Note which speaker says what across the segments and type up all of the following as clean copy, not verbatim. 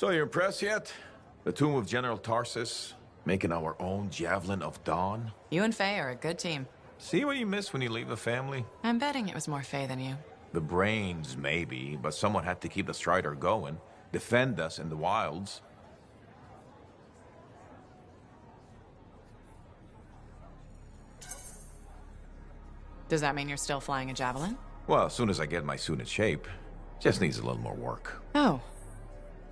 Speaker 1: So you impressed yet? The tomb of General Tarsus, making our own Javelin of Dawn?
Speaker 2: You and Faye are a good team.
Speaker 1: See what you miss when you leave the family?
Speaker 2: I'm betting it was more Faye than you.
Speaker 1: The brains, maybe, but someone had to keep the Strider going, defend us in the wilds.
Speaker 2: Does that mean you're still flying a Javelin?
Speaker 1: Well, as soon as I get my suit in shape. Just needs a little more work.
Speaker 2: Oh.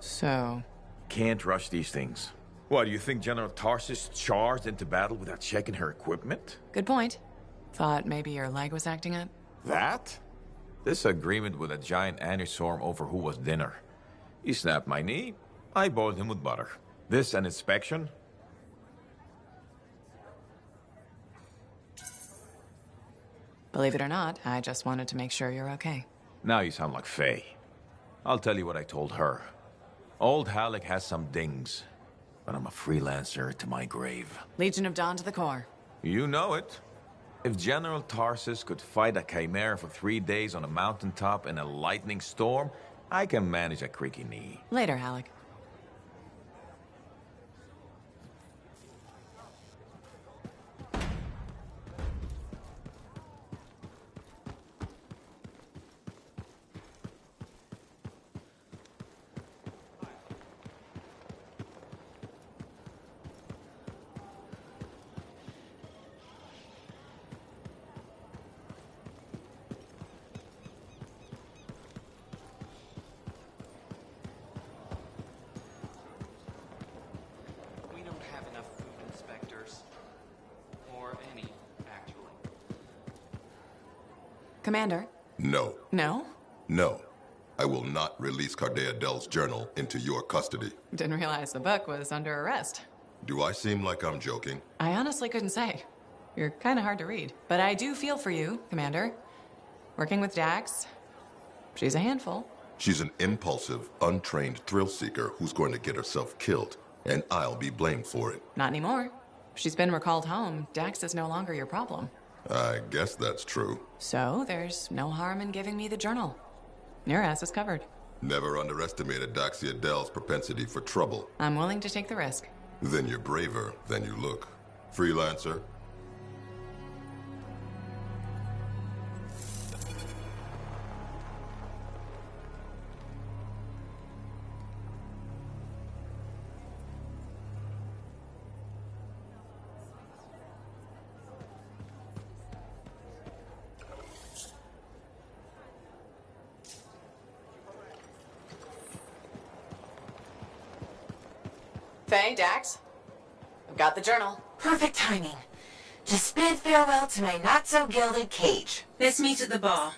Speaker 2: So...
Speaker 1: Can't rush these things. What, do you think General Tarsus charged into battle without checking her equipment?
Speaker 2: Good point. Thought maybe your leg was acting up?
Speaker 1: That? Disagreement with a giant aneurysm over who was dinner. He snapped my knee. I boiled him with butter. This an inspection?
Speaker 2: Believe it or not, I just wanted to make sure you're okay.
Speaker 1: Now you sound like Faye. I'll tell you what I told her. Old Halleck has some dings, but I'm a freelancer to my grave.
Speaker 2: Legion of Dawn to the core.
Speaker 1: You know it. If General Tarsus could fight a chimera for 3 days on a mountaintop in a lightning storm, I can manage a creaky knee.
Speaker 2: Later, Halleck. Commander?
Speaker 3: No.
Speaker 2: No?
Speaker 3: No. I will not release Cardea Dell's journal into your custody.
Speaker 2: Didn't realize the book was under arrest.
Speaker 3: Do I seem like I'm joking?
Speaker 2: I honestly couldn't say. You're kind of hard to read. But I do feel for you, Commander. Working with Dax, she's a handful.
Speaker 3: She's an impulsive, untrained thrill seeker who's going to get herself killed, and I'll be blamed for it.
Speaker 2: Not anymore. She's been recalled home. Dax is no longer your problem.
Speaker 3: I guess that's true.
Speaker 2: So, there's no harm in giving me the journal. Your ass is covered.
Speaker 3: Never underestimated Daxia Dell's propensity for trouble.
Speaker 2: I'm willing to take the risk.
Speaker 3: Then you're braver than you look. Freelancer?
Speaker 2: Faye, Dax, I've got the journal.
Speaker 4: Perfect timing. Just bid farewell to my not-so-gilded cage.
Speaker 5: Let's meet at the bar.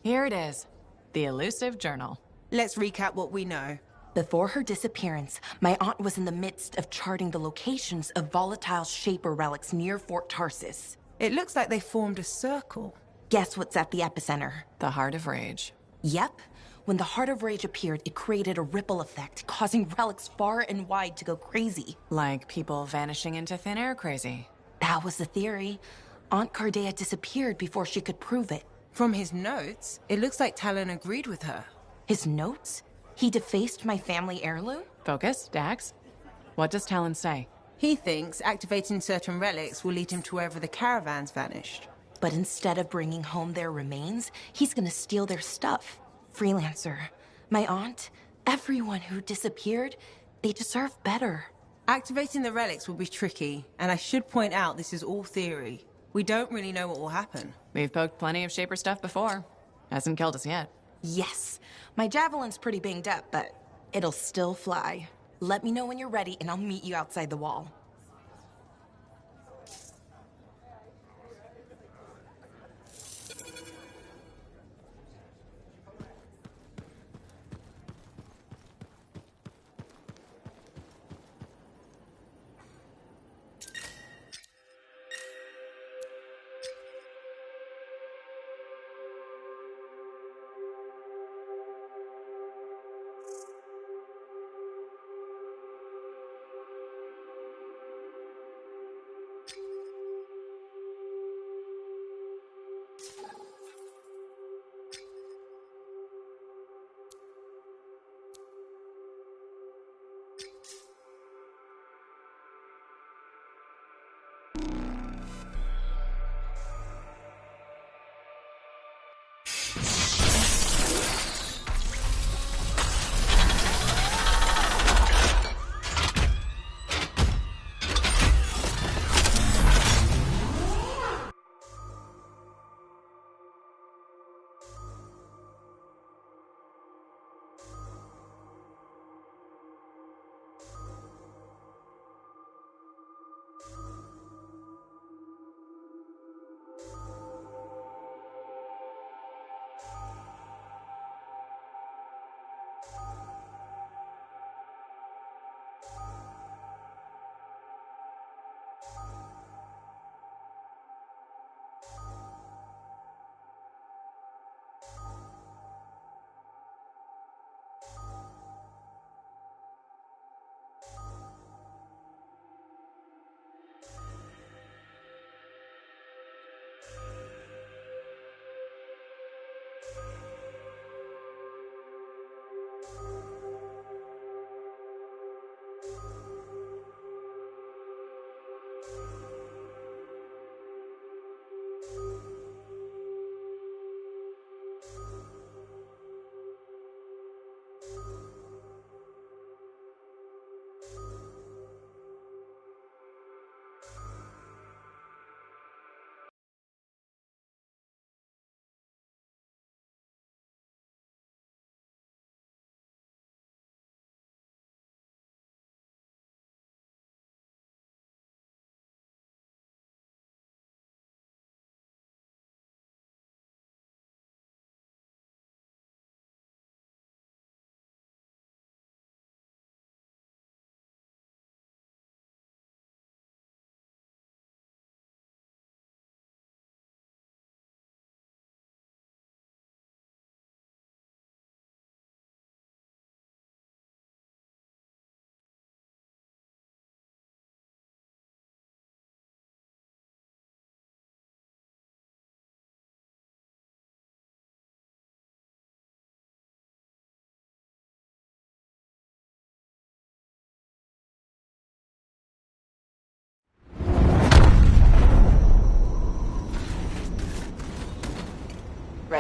Speaker 2: Here it is. The elusive journal.
Speaker 5: Let's recap what we know.
Speaker 4: Before her disappearance, my aunt was in the midst of charting the locations of volatile Shaper relics near Fort Tarsus.
Speaker 5: It looks like they formed a circle.
Speaker 4: Guess what's at the epicenter?
Speaker 2: The Heart of Rage.
Speaker 4: Yep. When the Heart of Rage appeared, it created a ripple effect, causing relics far and wide to go crazy.
Speaker 2: Like people vanishing into thin air crazy.
Speaker 4: That was the theory. Aunt Cardea disappeared before she could prove it.
Speaker 5: From his notes, it looks like Talon agreed with her.
Speaker 4: His notes? He defaced my family heirloom?
Speaker 2: Focus, Dax. What does Talon say?
Speaker 5: He thinks activating certain relics will lead him to wherever the caravans vanished.
Speaker 4: But instead of bringing home their remains, he's gonna steal their stuff. Freelancer, my aunt, everyone who disappeared, they deserve better.
Speaker 5: Activating the relics will be tricky, and I should point out this is all theory. We don't really know what will happen.
Speaker 2: We've poked plenty of Shaper stuff before. Hasn't killed us yet.
Speaker 4: Yes, my javelin's pretty banged up, but it'll still fly. Let me know when you're ready, and I'll meet you outside the wall.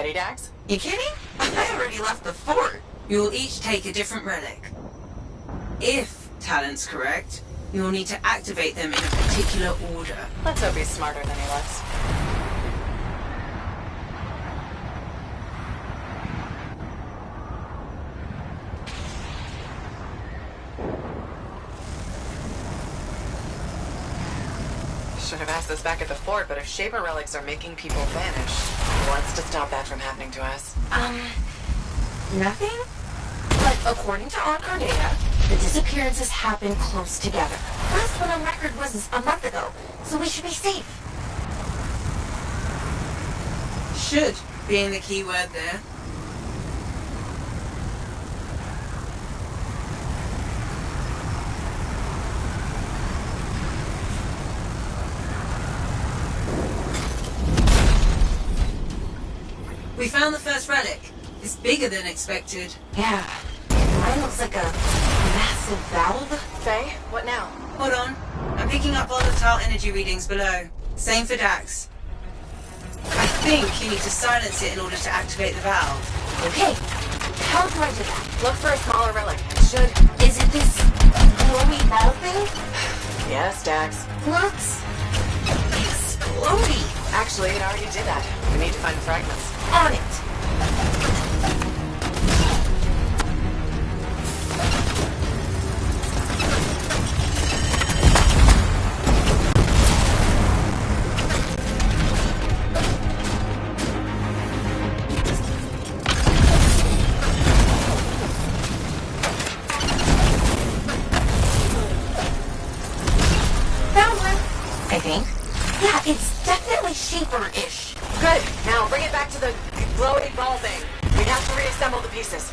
Speaker 2: ready, Dax?
Speaker 4: You kidding? I already left the fort.
Speaker 5: You'll each take a different relic. If talent's correct, you'll need to activate them in a particular order.
Speaker 2: Let's hope he's smarter than he looks. Should have asked this back at the fort, but if Shaper relics are making people vanish, what's to stop that from happening to us?
Speaker 4: Nothing? But according to on-car data, the disappearances happened close together. Last one on record was a month ago, so we should be safe.
Speaker 5: Should being the key word there. We found the first relic. It's bigger than expected.
Speaker 4: Yeah. Mine looks like a massive valve.
Speaker 2: Faye, what now?
Speaker 5: Hold on. I'm picking up volatile energy readings below. Same for Dax. I think you need to silence it in order to activate the valve.
Speaker 4: Okay. How do I do that?
Speaker 2: Look for a smaller relic. It should.
Speaker 4: Is it this glowy ball thing?
Speaker 2: Yes, Dax.
Speaker 4: Looks explodey.
Speaker 2: Actually, it already did that. We need to find the fragments.
Speaker 4: On it. Found one, I think. Yeah, it's definitely Shaper-ish.
Speaker 2: Good. Now bring it back to the glowy ball thing. We have to reassemble the pieces.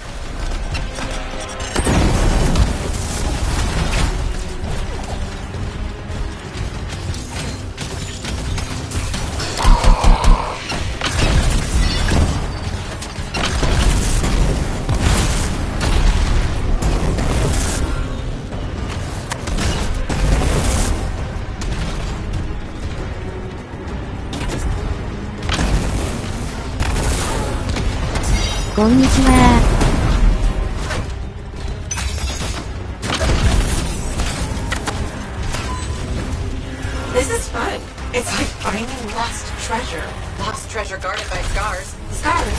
Speaker 4: This is fun. It's like finding lost treasure.
Speaker 2: Lost treasure guarded by scars.
Speaker 4: Scars?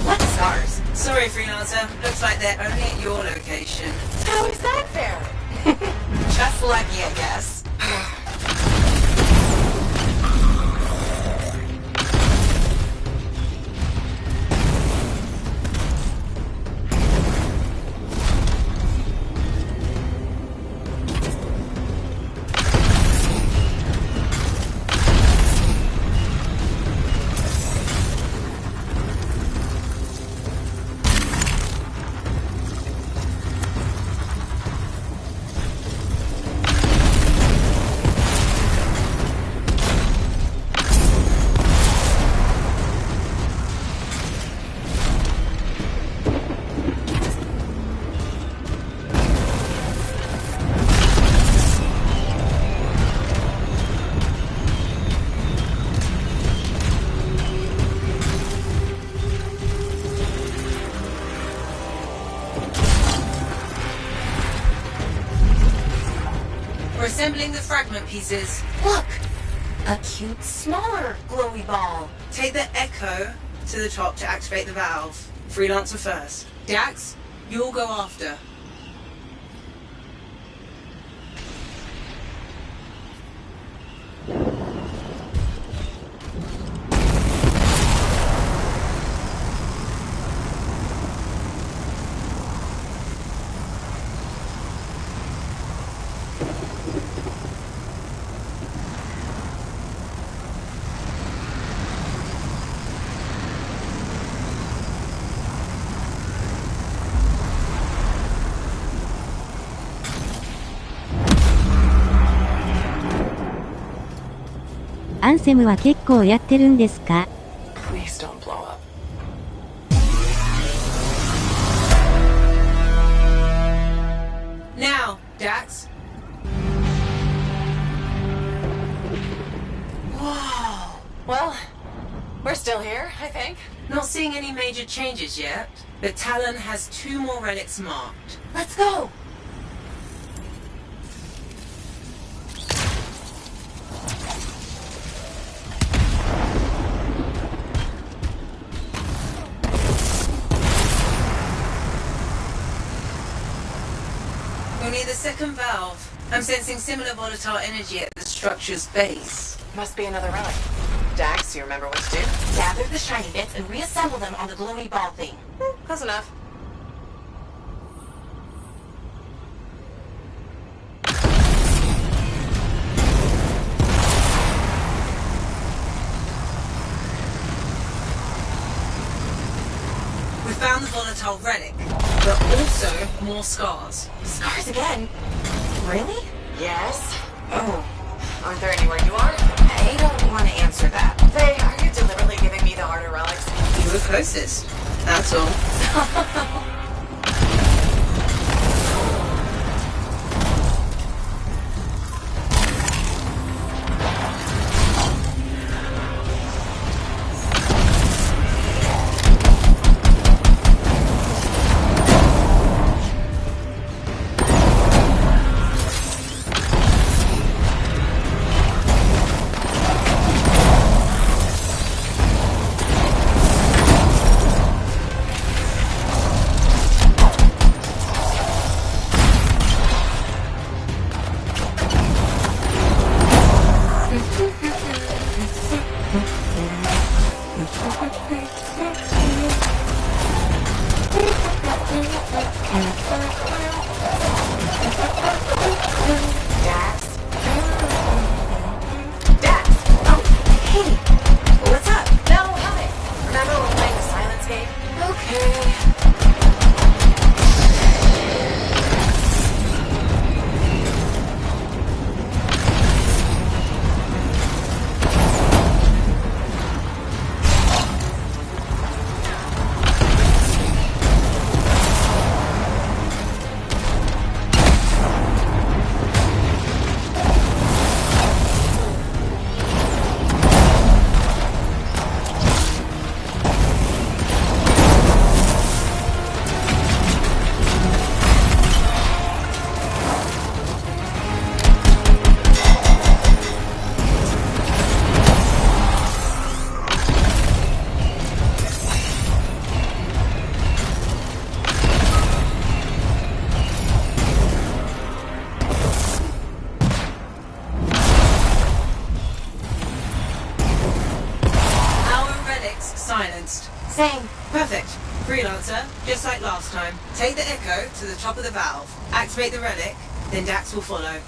Speaker 4: What scars?
Speaker 5: Sorry, freelancer. Looks like they're only at your location.
Speaker 2: How is that fair?
Speaker 4: Just lucky, I guess.
Speaker 5: We're assembling the fragment pieces.
Speaker 4: Look! A cute, smaller glowy ball.
Speaker 5: Take the Echo to the top to activate the valve. Freelancer first. Dax, you'll go after.
Speaker 6: Ansems アンセムは結構やってるんですか?
Speaker 2: Please don't blow up.
Speaker 5: Now, Dax.
Speaker 2: Whoa. Well, we're still here, I think.
Speaker 5: Not seeing seeing any major changes yet, but Talon has 2 more relics marked.
Speaker 4: Let's go!
Speaker 5: We're near the second valve. I'm sensing similar volatile energy at the structure's base.
Speaker 2: Must be another relic. Dax, you remember what to do?
Speaker 4: Gather the shiny bits and reassemble them on the glowy ball thing.
Speaker 2: Close enough.
Speaker 5: We found the volatile relic, but also more scars.
Speaker 4: Scars again? Really?
Speaker 2: Yes.
Speaker 4: Oh,
Speaker 2: Aren't there anywhere you are?
Speaker 4: I don't want to answer that.
Speaker 2: Faye, are you deliberately giving me the harder relics?
Speaker 5: You were closest. That's all. Silenced.
Speaker 4: Same.
Speaker 5: Perfect. Freelancer, just like last time. Take the Echo to the top of the valve. Activate the relic, then Dax will follow.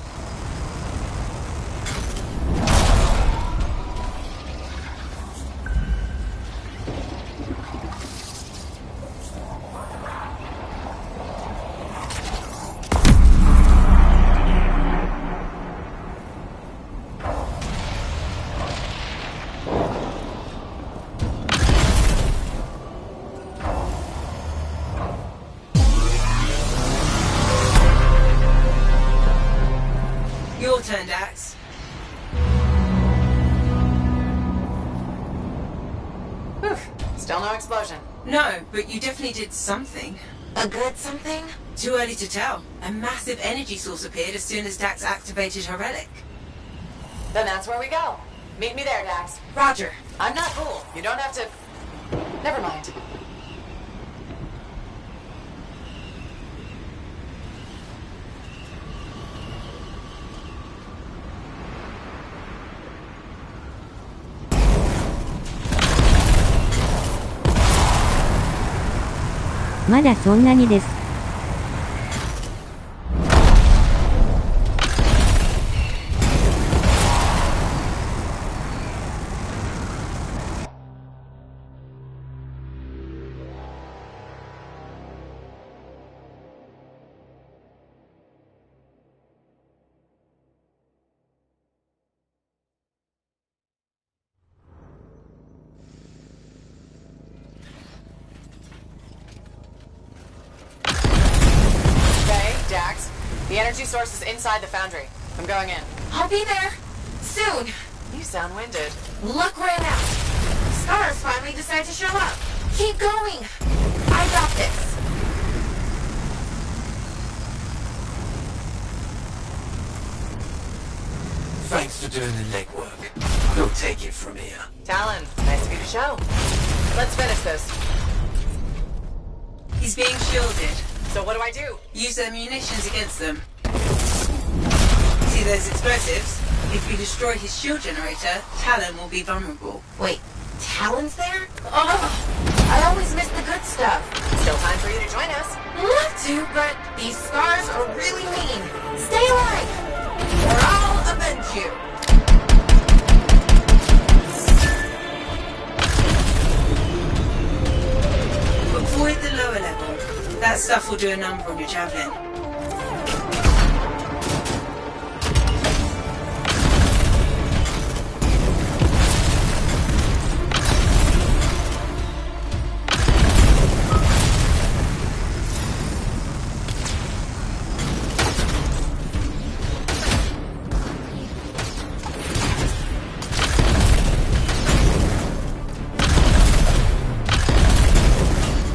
Speaker 5: Your turn, Dax.
Speaker 2: Whew. Still no explosion.
Speaker 5: No, but you definitely did something.
Speaker 4: A good something?
Speaker 5: Too early to tell. A massive energy source appeared as soon as Dax activated her relic.
Speaker 2: Then that's where we go. Meet me there, Dax.
Speaker 5: Roger.
Speaker 2: I'm not cool. You don't have to... Never mind.
Speaker 6: "まだそんなにです。
Speaker 2: Dax, the energy source is inside the foundry. I'm going in.
Speaker 4: I'll be there. Soon.
Speaker 2: You sound winded.
Speaker 4: Luck ran out. Scars finally decided to show up. Keep going. I got this.
Speaker 7: Thanks for doing the legwork. We'll take it from here.
Speaker 2: Talon, nice of you to show. Let's finish this.
Speaker 5: He's being shielded.
Speaker 2: So what do I do?
Speaker 5: Use their munitions against them. See those explosives? If we destroy his shield generator, Talon will be vulnerable.
Speaker 4: Wait, Talon's there? Oh, I always miss the good stuff.
Speaker 2: Still time for you to join us.
Speaker 4: Love to, but these scars are really mean. Stay alive, or I'll avenge you.
Speaker 5: Avoid the lower level. That stuff will do a number on your javelin.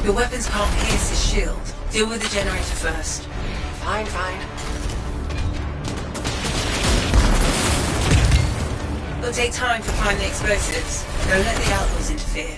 Speaker 5: Your weapons can't pierce his shield. Deal with the generator first.
Speaker 2: Fine, fine.
Speaker 5: It'll take time to find the explosives. Don't let the outlaws interfere.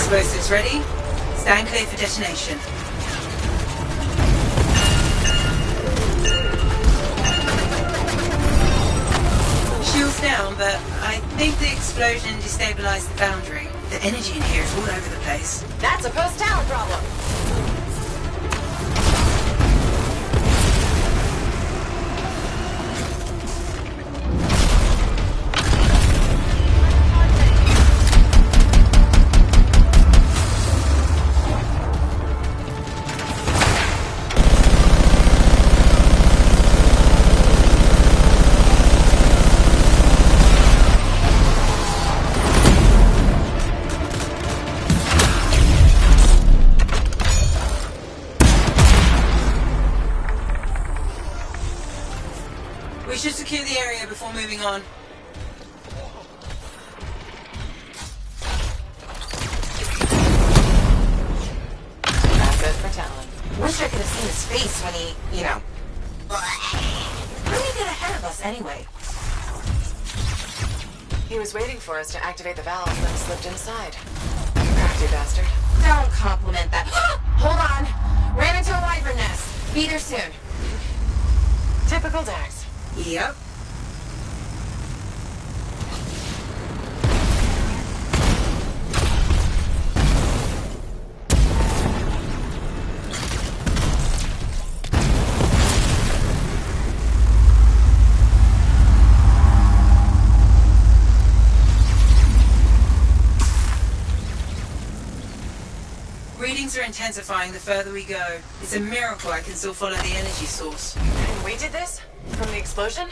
Speaker 5: Explosives ready? Stand clear for detonation. Shields down, but I think the explosion destabilized the boundary. The energy in here is all over the place.
Speaker 2: That's a post-Talon problem.
Speaker 5: We should secure the area before moving on.
Speaker 2: Not good for Talon.
Speaker 4: Wish I could have seen his face when he, you know. How did he get ahead of us anyway?
Speaker 2: He was waiting for us to activate the valve, then slipped inside. Crafty bastard.
Speaker 4: Don't compliment that. Hold on. Ran into a wyvern nest. Be there soon.
Speaker 2: Typical Dax.
Speaker 5: Yep. Readings are intensifying the further we go. It's a miracle I can still follow the energy source.
Speaker 2: And we did this? From the explosion?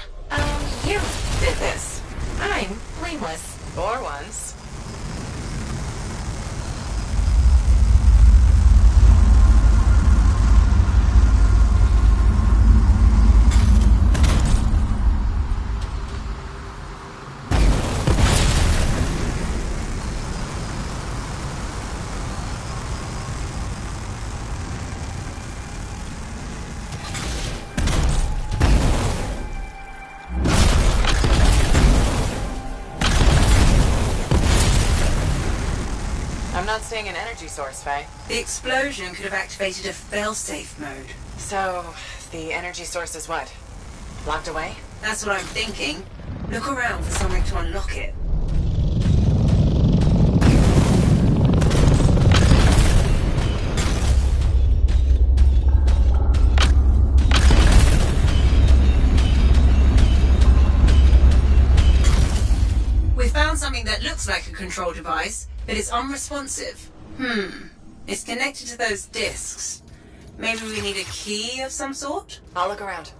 Speaker 4: You did this. I'm blameless.
Speaker 2: For once. I'm not seeing an energy source, Faye.
Speaker 5: The explosion could have activated a failsafe mode.
Speaker 2: So, the energy source is what? Locked away?
Speaker 5: That's what I'm thinking. Look around for something to unlock it. We found something that looks like a control device, but it's unresponsive. It's connected to those discs. Maybe we need a key of some sort?
Speaker 2: I'll look around.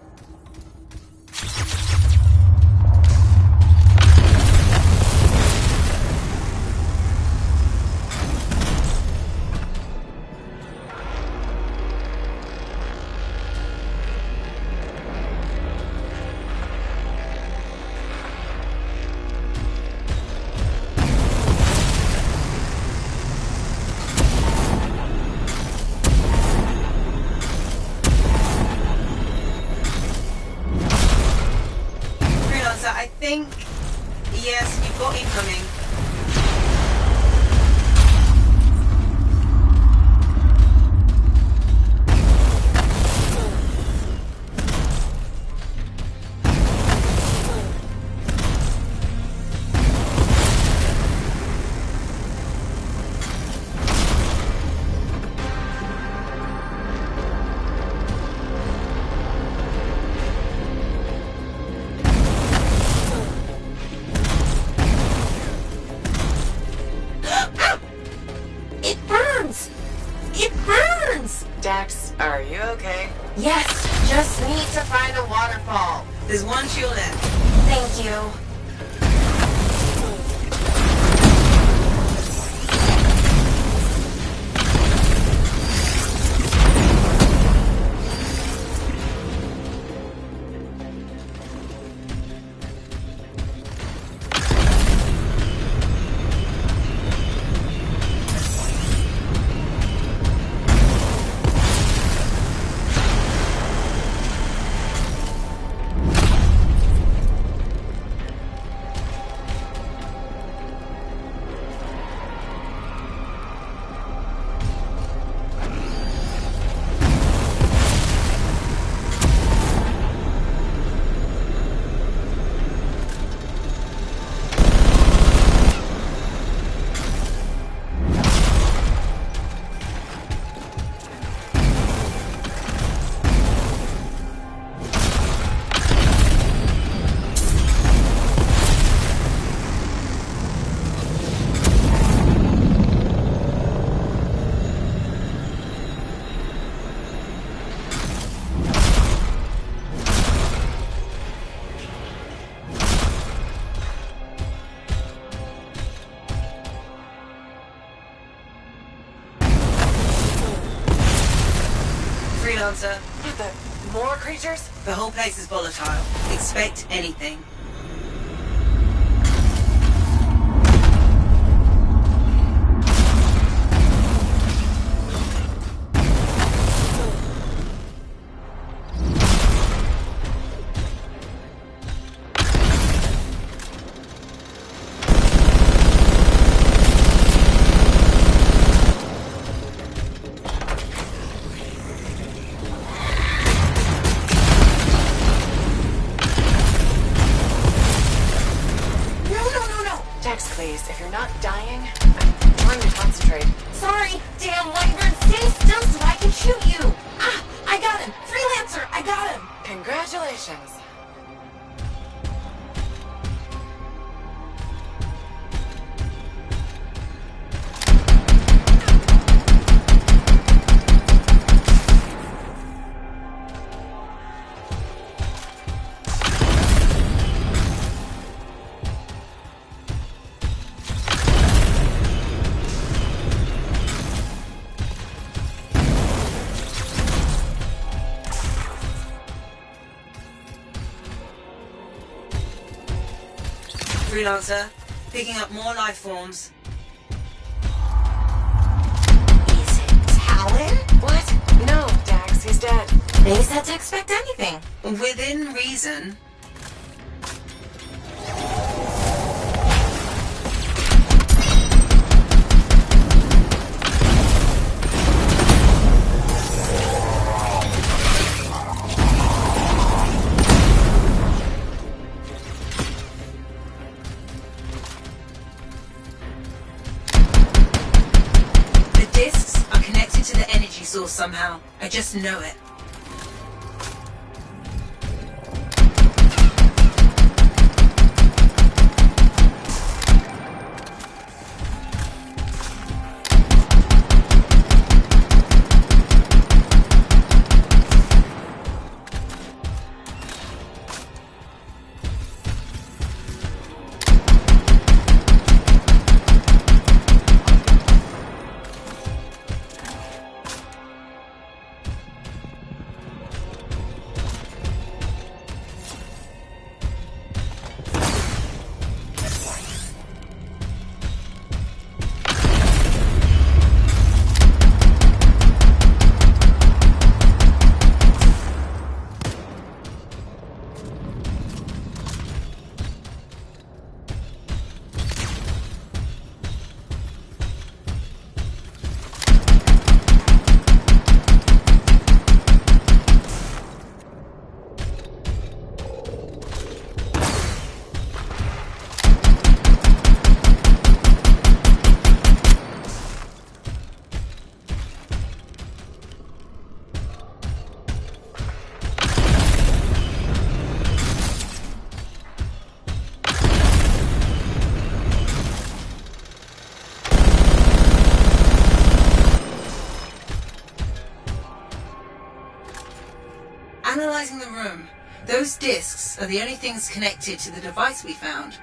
Speaker 5: Yes, you've got incoming.
Speaker 2: Dax, are you okay?
Speaker 4: Yes, just need to find a waterfall.
Speaker 5: There's one shield left.
Speaker 4: Thank you.
Speaker 5: Freelancer,
Speaker 2: What the? More creatures?
Speaker 5: the whole place is volatile. Expect anything.
Speaker 2: Please, if you're not dying, I'm trying to concentrate.
Speaker 4: Sorry, damn Whitebird, stay still so I can shoot you! Ah, I got him! Freelancer, I got him!
Speaker 2: Congratulations.
Speaker 5: Freelancer, picking up more life forms.
Speaker 4: Is it Talon?
Speaker 2: What? No, Dax, he's dead.
Speaker 4: They said to expect anything.
Speaker 5: Within reason. Source somehow. I just know it. Analyzing the room. Those discs are the only things connected to the device we found.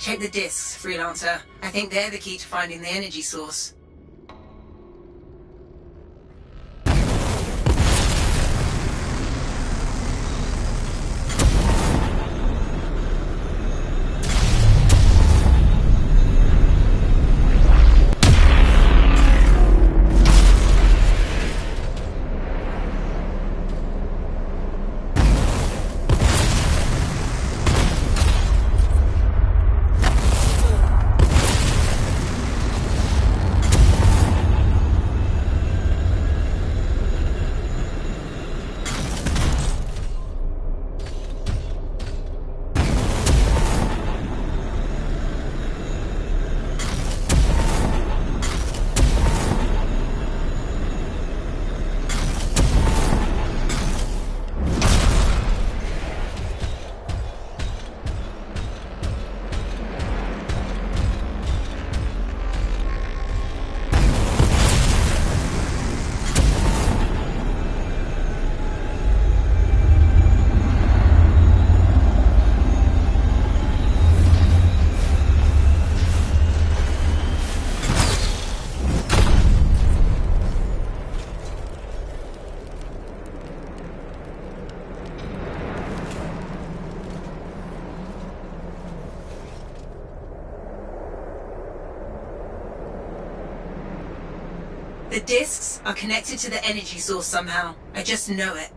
Speaker 5: Check the discs, Freelancer. I think they're the key to finding the energy source. The discs are connected to the energy source somehow. I just know it.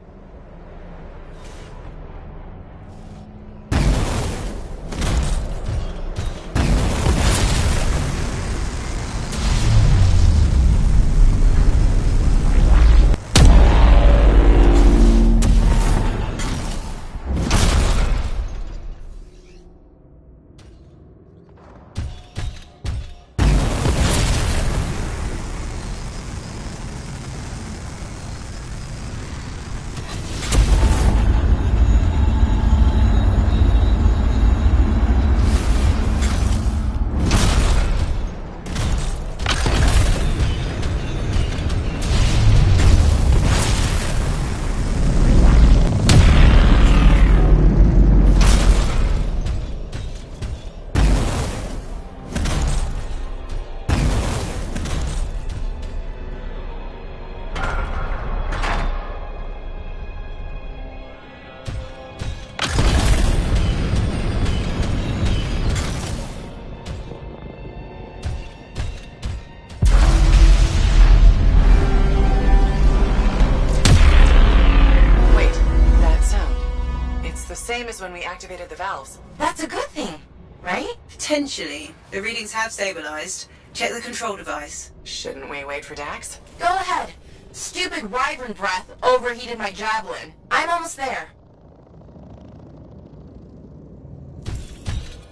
Speaker 2: Same as when we activated the valves.
Speaker 4: That's a good thing, right?
Speaker 5: Potentially. The readings have stabilized. Check the control device.
Speaker 2: Shouldn't we wait for Dax?
Speaker 4: Go ahead. Stupid wyvern breath overheated my javelin. I'm almost there.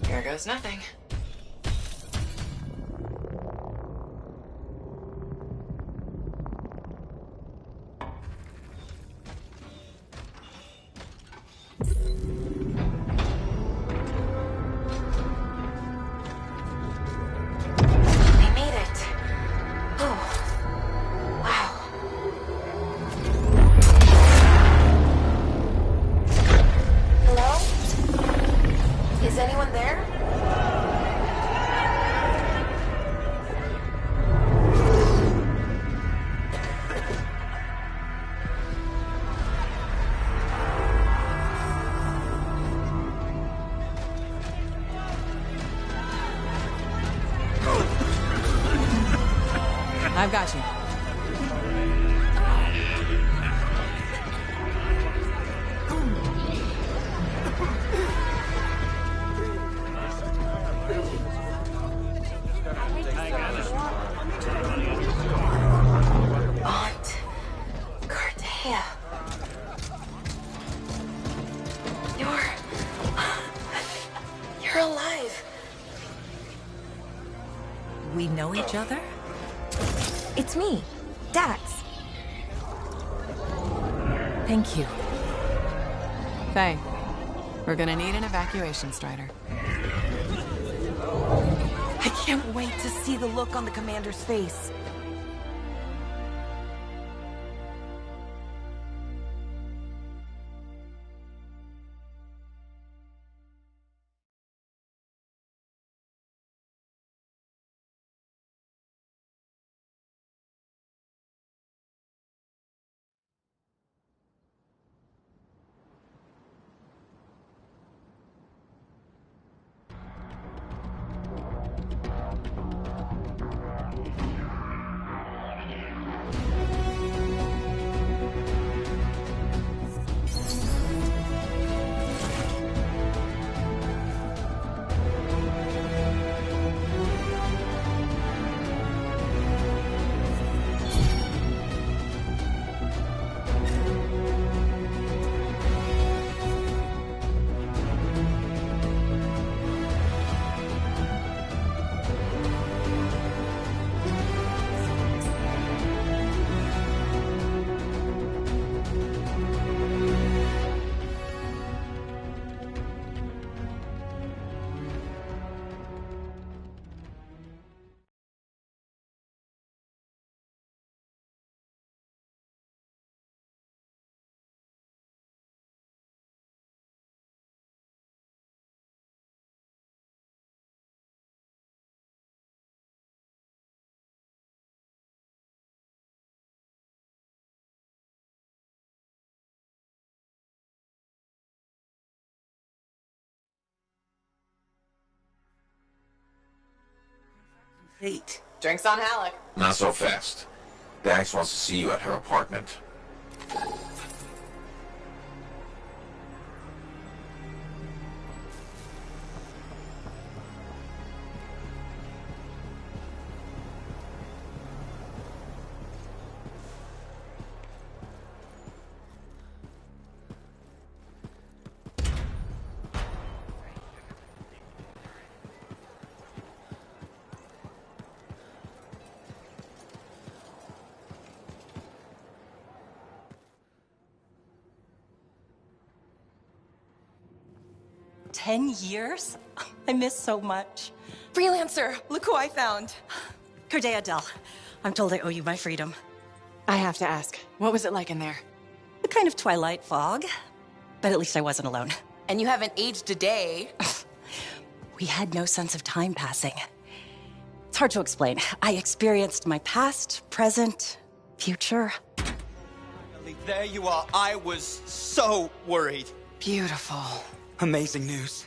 Speaker 2: Here goes nothing. I've got you.
Speaker 4: Aunt Cardea. You're alive.
Speaker 8: We know each other?
Speaker 4: It's me, Dax.
Speaker 8: Thank you.
Speaker 2: Faye, we're gonna need an evacuation strider.
Speaker 8: I can't wait to see the look on the commander's face.
Speaker 5: Eight.
Speaker 2: Drinks on Halleck.
Speaker 1: Not so fast. Dax wants to see you at her apartment.
Speaker 8: $10 I miss so much. Freelancer, look who I found. Cordea Dell. I'm told I owe you my freedom.
Speaker 2: I have to ask, what was it like in there?
Speaker 8: A kind of twilight fog, but at least I wasn't alone.
Speaker 2: And you haven't aged a day.
Speaker 8: We had no sense of time passing. It's hard to explain. I experienced my past, present, future.
Speaker 9: There you are. I was so worried.
Speaker 2: Beautiful.
Speaker 9: Amazing news.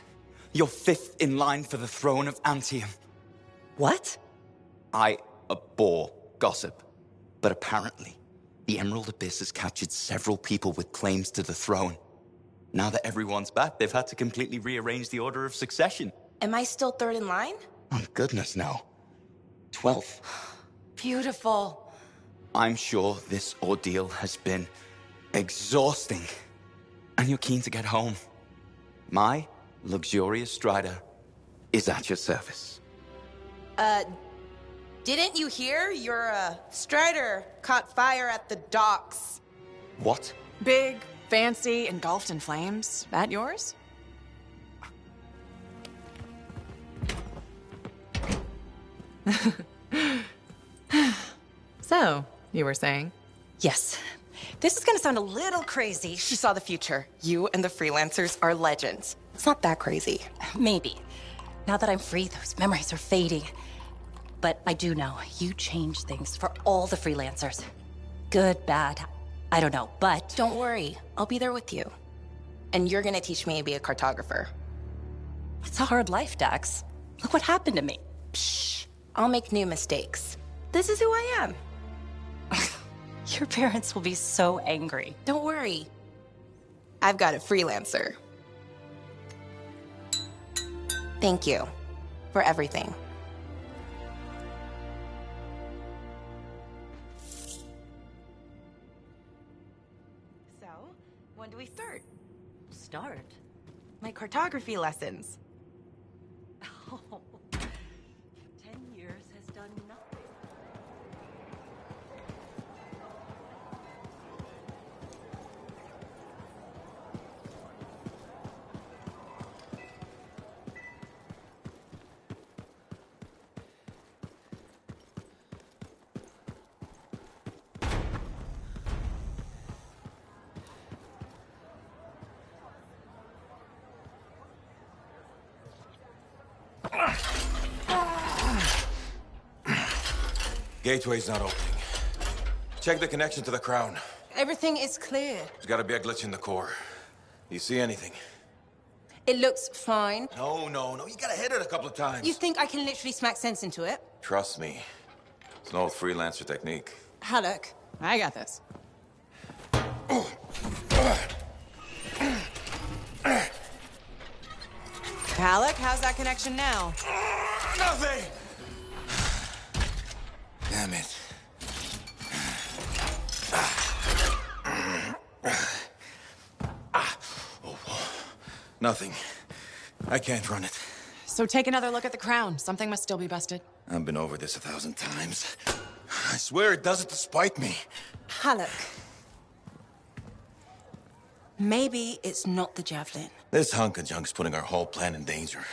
Speaker 9: You're 5th in line for the throne of Antium.
Speaker 8: What?
Speaker 9: I abhor gossip. But apparently, the Emerald Abyss has captured several people with claims to the throne. Now that everyone's back, they've had to completely rearrange the order of succession.
Speaker 10: Am I still 3rd in line?
Speaker 9: Oh, goodness, no. 12th.
Speaker 2: Beautiful.
Speaker 9: I'm sure this ordeal has been exhausting. And you're keen to get home. My luxurious Strider is at your service.
Speaker 10: Didn't you hear? Your, Strider caught fire at the docks.
Speaker 9: What?
Speaker 2: Big, fancy, engulfed in flames. That yours? So, you were saying?
Speaker 8: Yes. This is gonna sound a little crazy.
Speaker 10: She saw the future. You and the freelancers are legends. It's not that crazy.
Speaker 8: Maybe. Now that I'm free, those memories are fading. But I do know you changed things for all the freelancers. Good, bad, I don't know, but...
Speaker 10: Don't worry. I'll be there with you. And you're gonna teach me to be a cartographer.
Speaker 8: It's a hard life, Dax. Look what happened to me.
Speaker 10: Shh. I'll make new mistakes. This is who I am.
Speaker 8: Your parents will be so angry.
Speaker 10: Don't worry. I've got a freelancer. Thank you for everything.
Speaker 8: So, when do we start? Start?
Speaker 10: My cartography lessons.
Speaker 8: Oh, 10 years has done nothing.
Speaker 1: Gateway's not opening. Check the connection to the crown.
Speaker 10: Everything is clear.
Speaker 1: There's gotta be a glitch in the core. You see anything?
Speaker 10: It looks fine.
Speaker 1: No. You gotta hit it a couple of times.
Speaker 10: You think I can literally smack sense into it?
Speaker 1: Trust me. It's an old freelancer technique.
Speaker 10: Halleck.
Speaker 2: I got this. Halleck, how's that connection now?
Speaker 1: Nothing! Damn it. Nothing. I can't run it.
Speaker 2: So take another look at the crown. Something must still be busted.
Speaker 1: I've been over this 1,000 times. I swear it does it to spite me.
Speaker 10: Halleck. Maybe it's not the javelin.
Speaker 1: This hunk of junk's putting our whole plan in danger.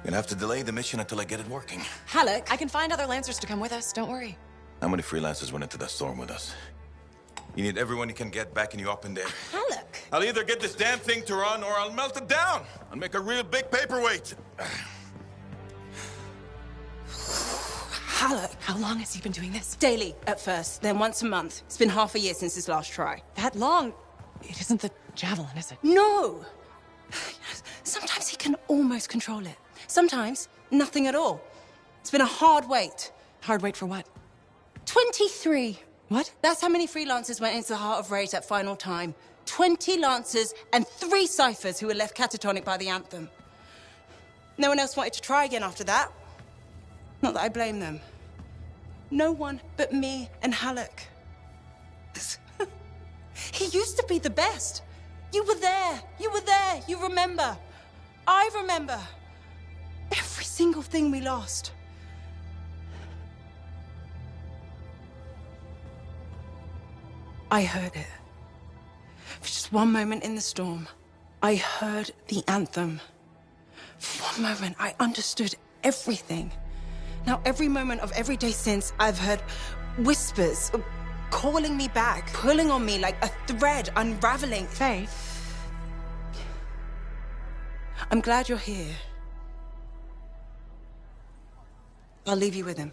Speaker 1: Gonna have to delay the mission until I get it working.
Speaker 10: Halleck.
Speaker 2: I can find other Lancers to come with us, don't worry.
Speaker 1: How many freelancers went into that storm with us? You need everyone you can get backing you up in there.
Speaker 10: Halleck.
Speaker 1: I'll either get this damn thing to run or I'll melt it down. I'll make a real big paperweight.
Speaker 10: Halleck.
Speaker 2: How long has he been doing this?
Speaker 10: Daily, at first, then once a month. It's been half a year since his last try.
Speaker 2: That long? It isn't the javelin, is it?
Speaker 10: No! Sometimes he can almost control it. Sometimes, nothing at all. It's been a hard wait.
Speaker 2: Hard wait for what?
Speaker 10: 23.
Speaker 2: What?
Speaker 10: That's how many freelancers went into the heart of rage at final time. 20 lancers and 3 ciphers who were left catatonic by the anthem. No one else wanted to try again after that. Not that I blame them. No one but me and Halleck. He used to be the best. You were there. You were there. You remember. I remember. Every single thing we lost. I heard it. For just one moment in the storm, I heard the anthem. For one moment, I understood everything. Now, every moment of every day since, I've heard whispers calling me back, pulling on me like a thread unraveling.
Speaker 2: Faye?
Speaker 10: I'm glad you're here. I'll leave you with him.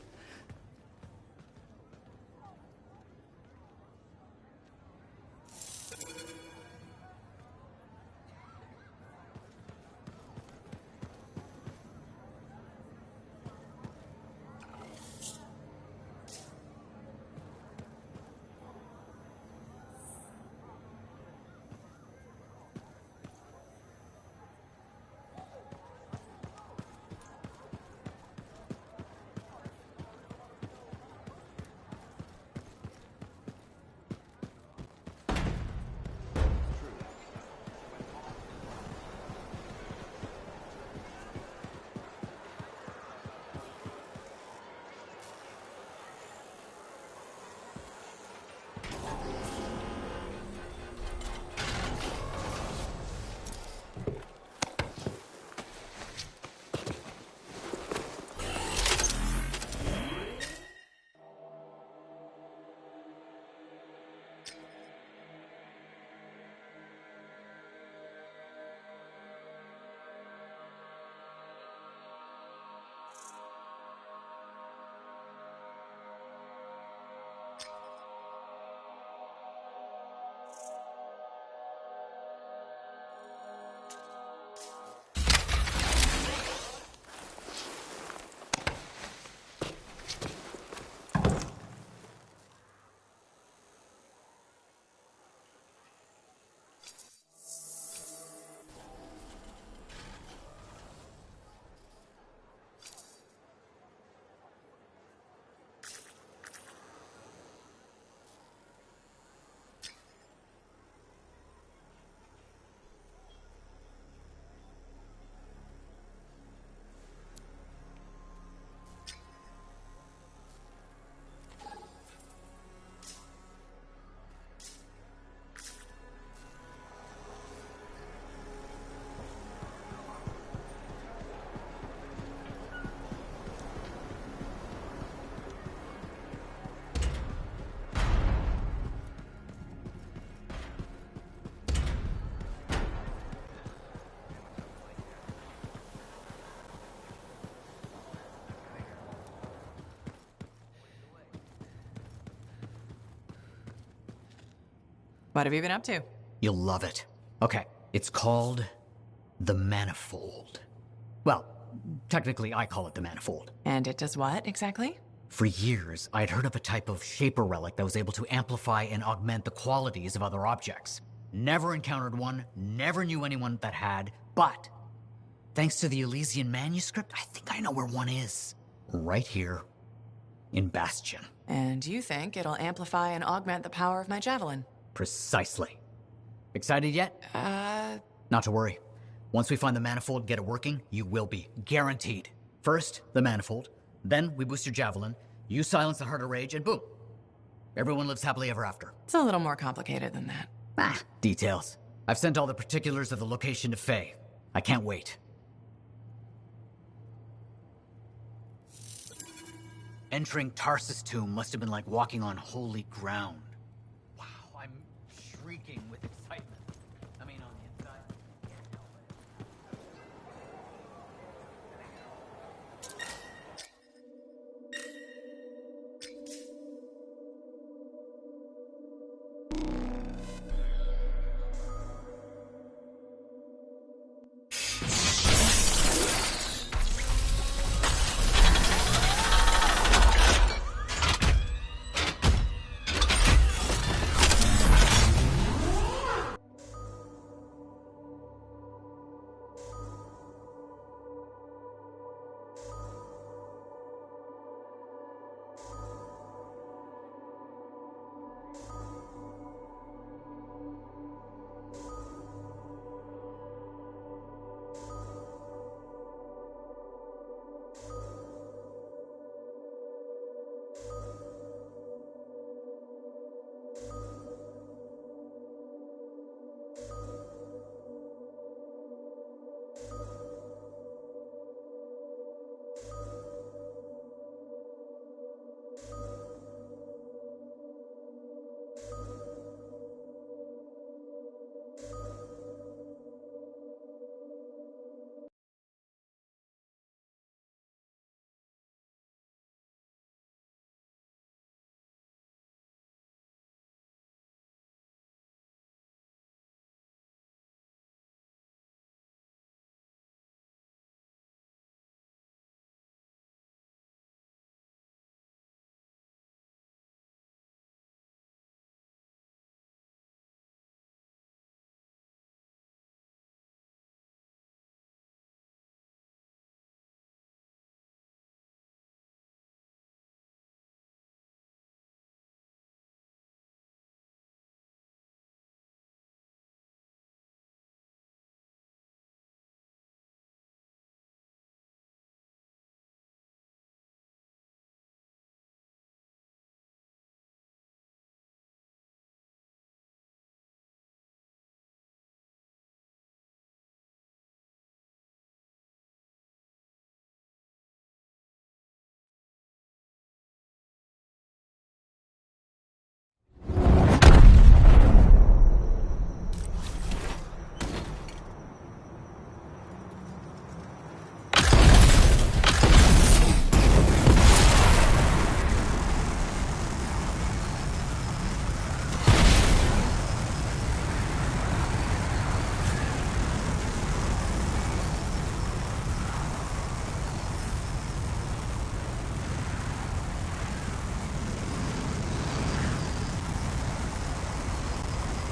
Speaker 2: What have you been up to?
Speaker 11: You'll love it. Okay, it's called the Manifold. Well, technically I call it the Manifold.
Speaker 2: And it does what, exactly?
Speaker 11: For years, I'd heard of a type of Shaper relic that was able to amplify and augment the qualities of other objects. Never encountered one, never knew anyone that had, but thanks to the Elysian manuscript, I think I know where one is. Right here in Bastion.
Speaker 2: And you think it'll amplify and augment the power of my javelin?
Speaker 11: Precisely. Excited yet? Not to worry. Once we find the Manifold, get it working, you will be. Guaranteed. First, the Manifold. Then, we boost your javelin. You silence the Heart of Rage, and boom. Everyone lives happily ever after.
Speaker 2: It's a little more complicated than that.
Speaker 11: Details. I've sent all the particulars of the location to Faye. I can't wait. Entering Tarsus' tomb must have been like walking on holy ground. Wow, I'm shrieking with excitement. I mean, on the inside, can't help it.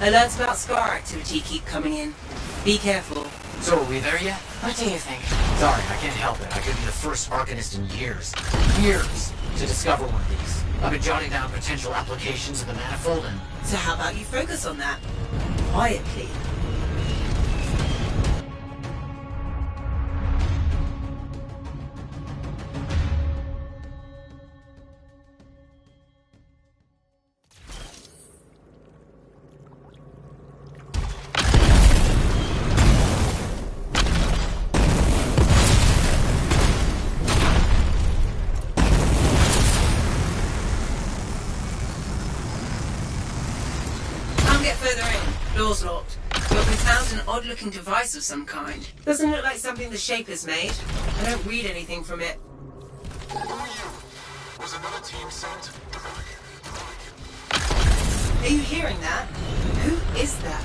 Speaker 5: Alerts about Scar activity keep coming in. Be careful.
Speaker 11: So are we there yet?
Speaker 2: What do you think?
Speaker 11: Sorry, I can't help it. I could be the first Arcanist in years to discover one of these. I've been jotting down potential applications of the manifold and...
Speaker 5: So how about you focus on that? Quietly. Door's locked, but we found an odd-looking device of some kind. Doesn't look like something the Shapers made. I don't read anything from it.
Speaker 7: Was another team sent?
Speaker 5: Are you hearing that? Who is that?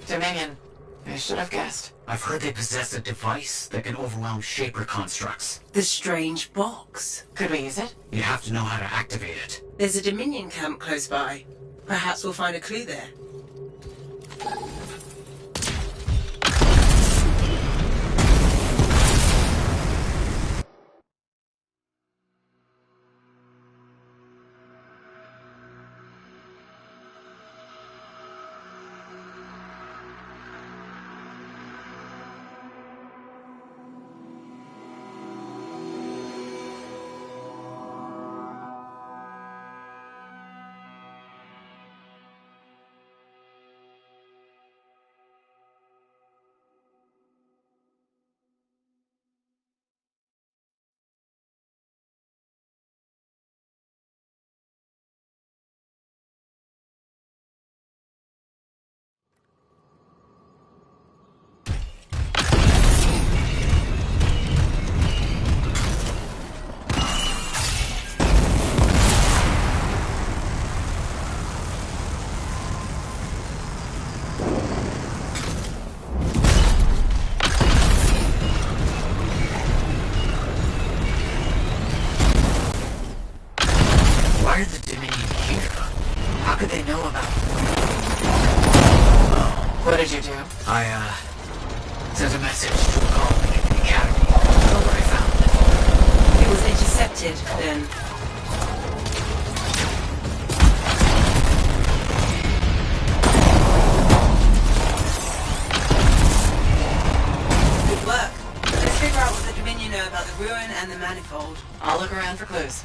Speaker 2: Dominion. I should have guessed.
Speaker 11: I've heard they possess a device that can overwhelm Shaper constructs.
Speaker 5: The strange box.
Speaker 2: Could we use it?
Speaker 11: You have to know how to activate it.
Speaker 5: There's a Dominion camp close by. Perhaps we'll find a clue there.
Speaker 2: What did you do?
Speaker 11: I, sent a message to a colleague at the academy. Told her I found it.
Speaker 5: It was intercepted, then. Good work. Let's figure out what the Dominion know about the ruin and the manifold.
Speaker 2: I'll look around for clues.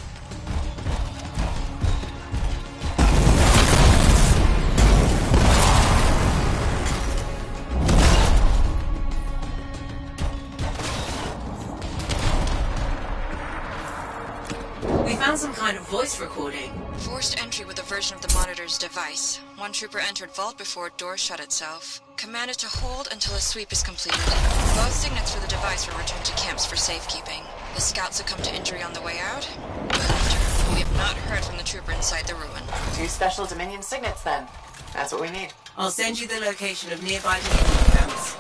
Speaker 5: Found some kind of voice recording.
Speaker 12: Forced entry with a version of the monitor's device. One trooper entered vault before door shut itself. Commanded to hold until a sweep is completed. Both signets for the device were returned to camps for safekeeping. The scouts succumbed to injury on the way out. We have not heard from the trooper inside the ruin.
Speaker 2: 2 special Dominion signets, then. That's what we need.
Speaker 5: I'll send you the location of nearby Dominion camps.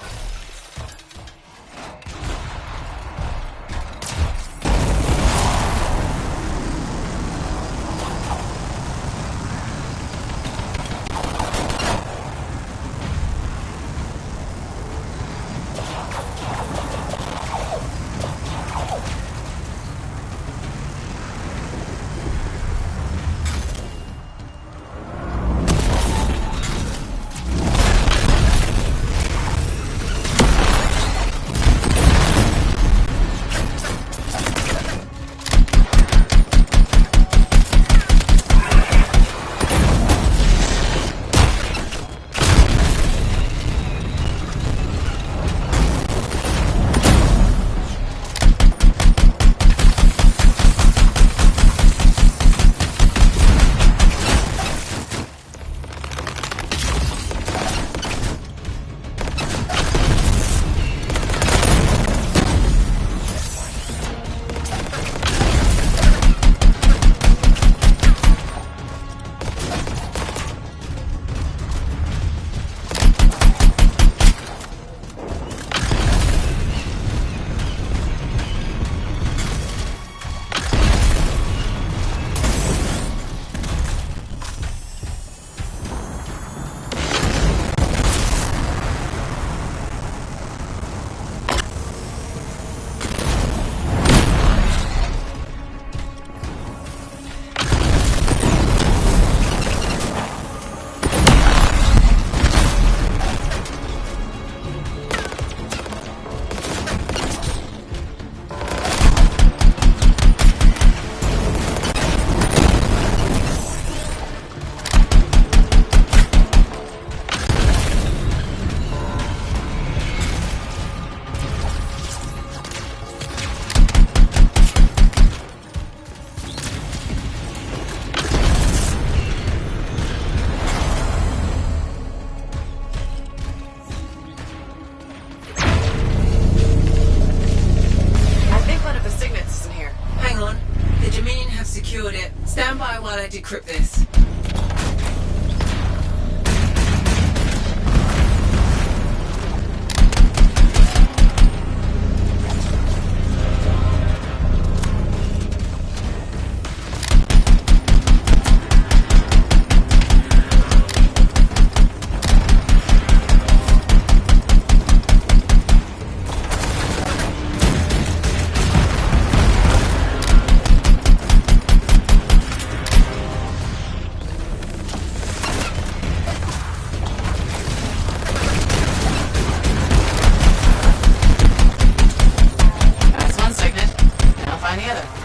Speaker 5: I decrypt this.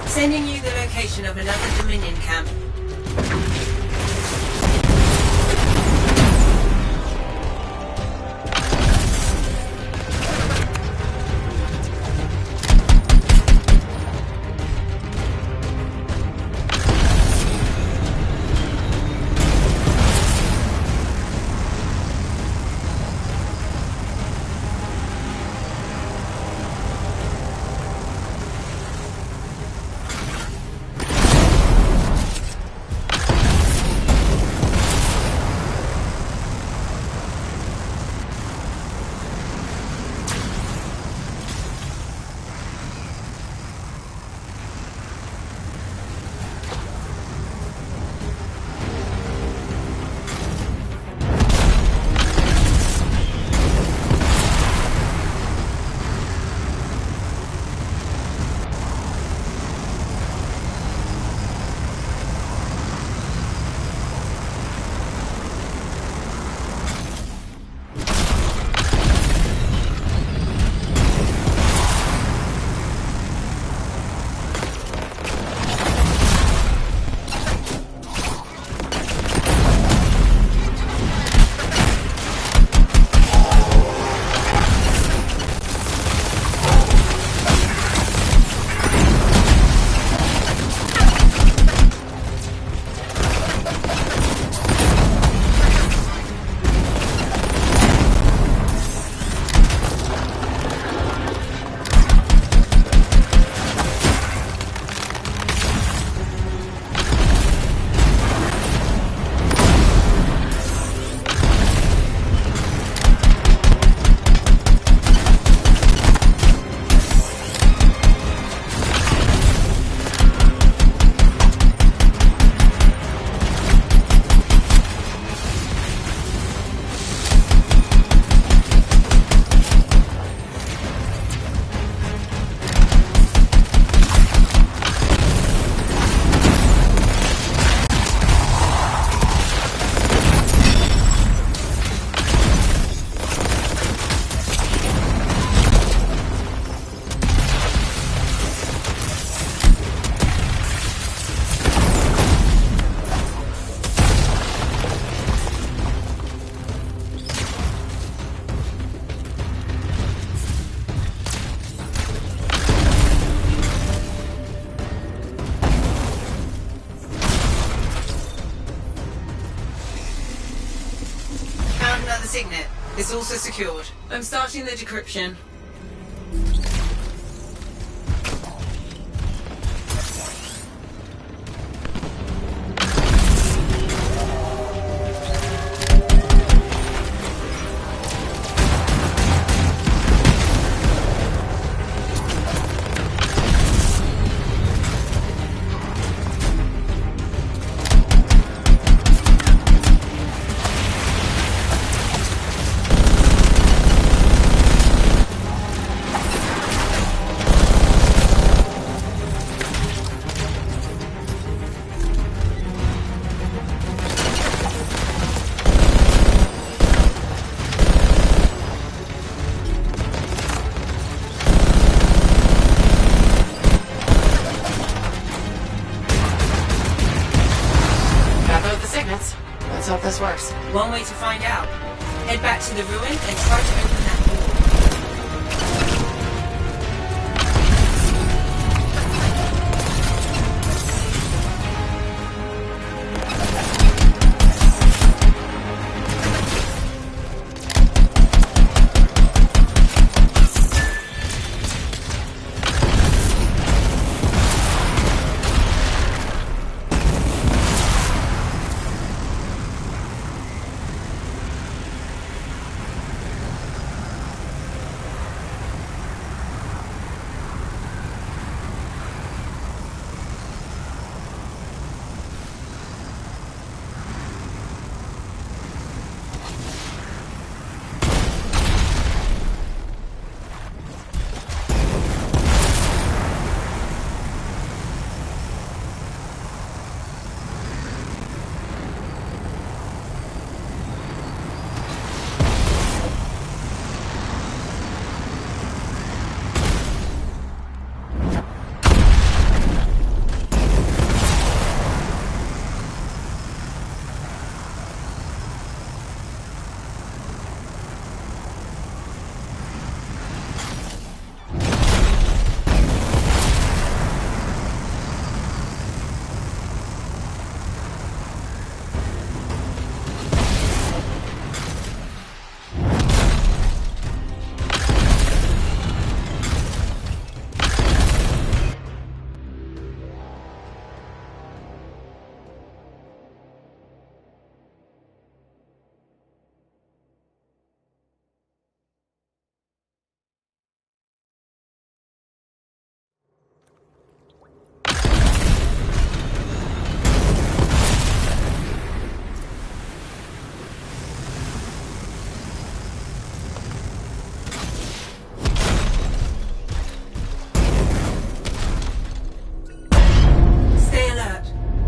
Speaker 5: Sending you the location of another Dominion camp. Signet. It's also secured. I'm starting the decryption.
Speaker 2: Let's hope this works.
Speaker 5: One way to find out. Head back to the ruin and try to open that door.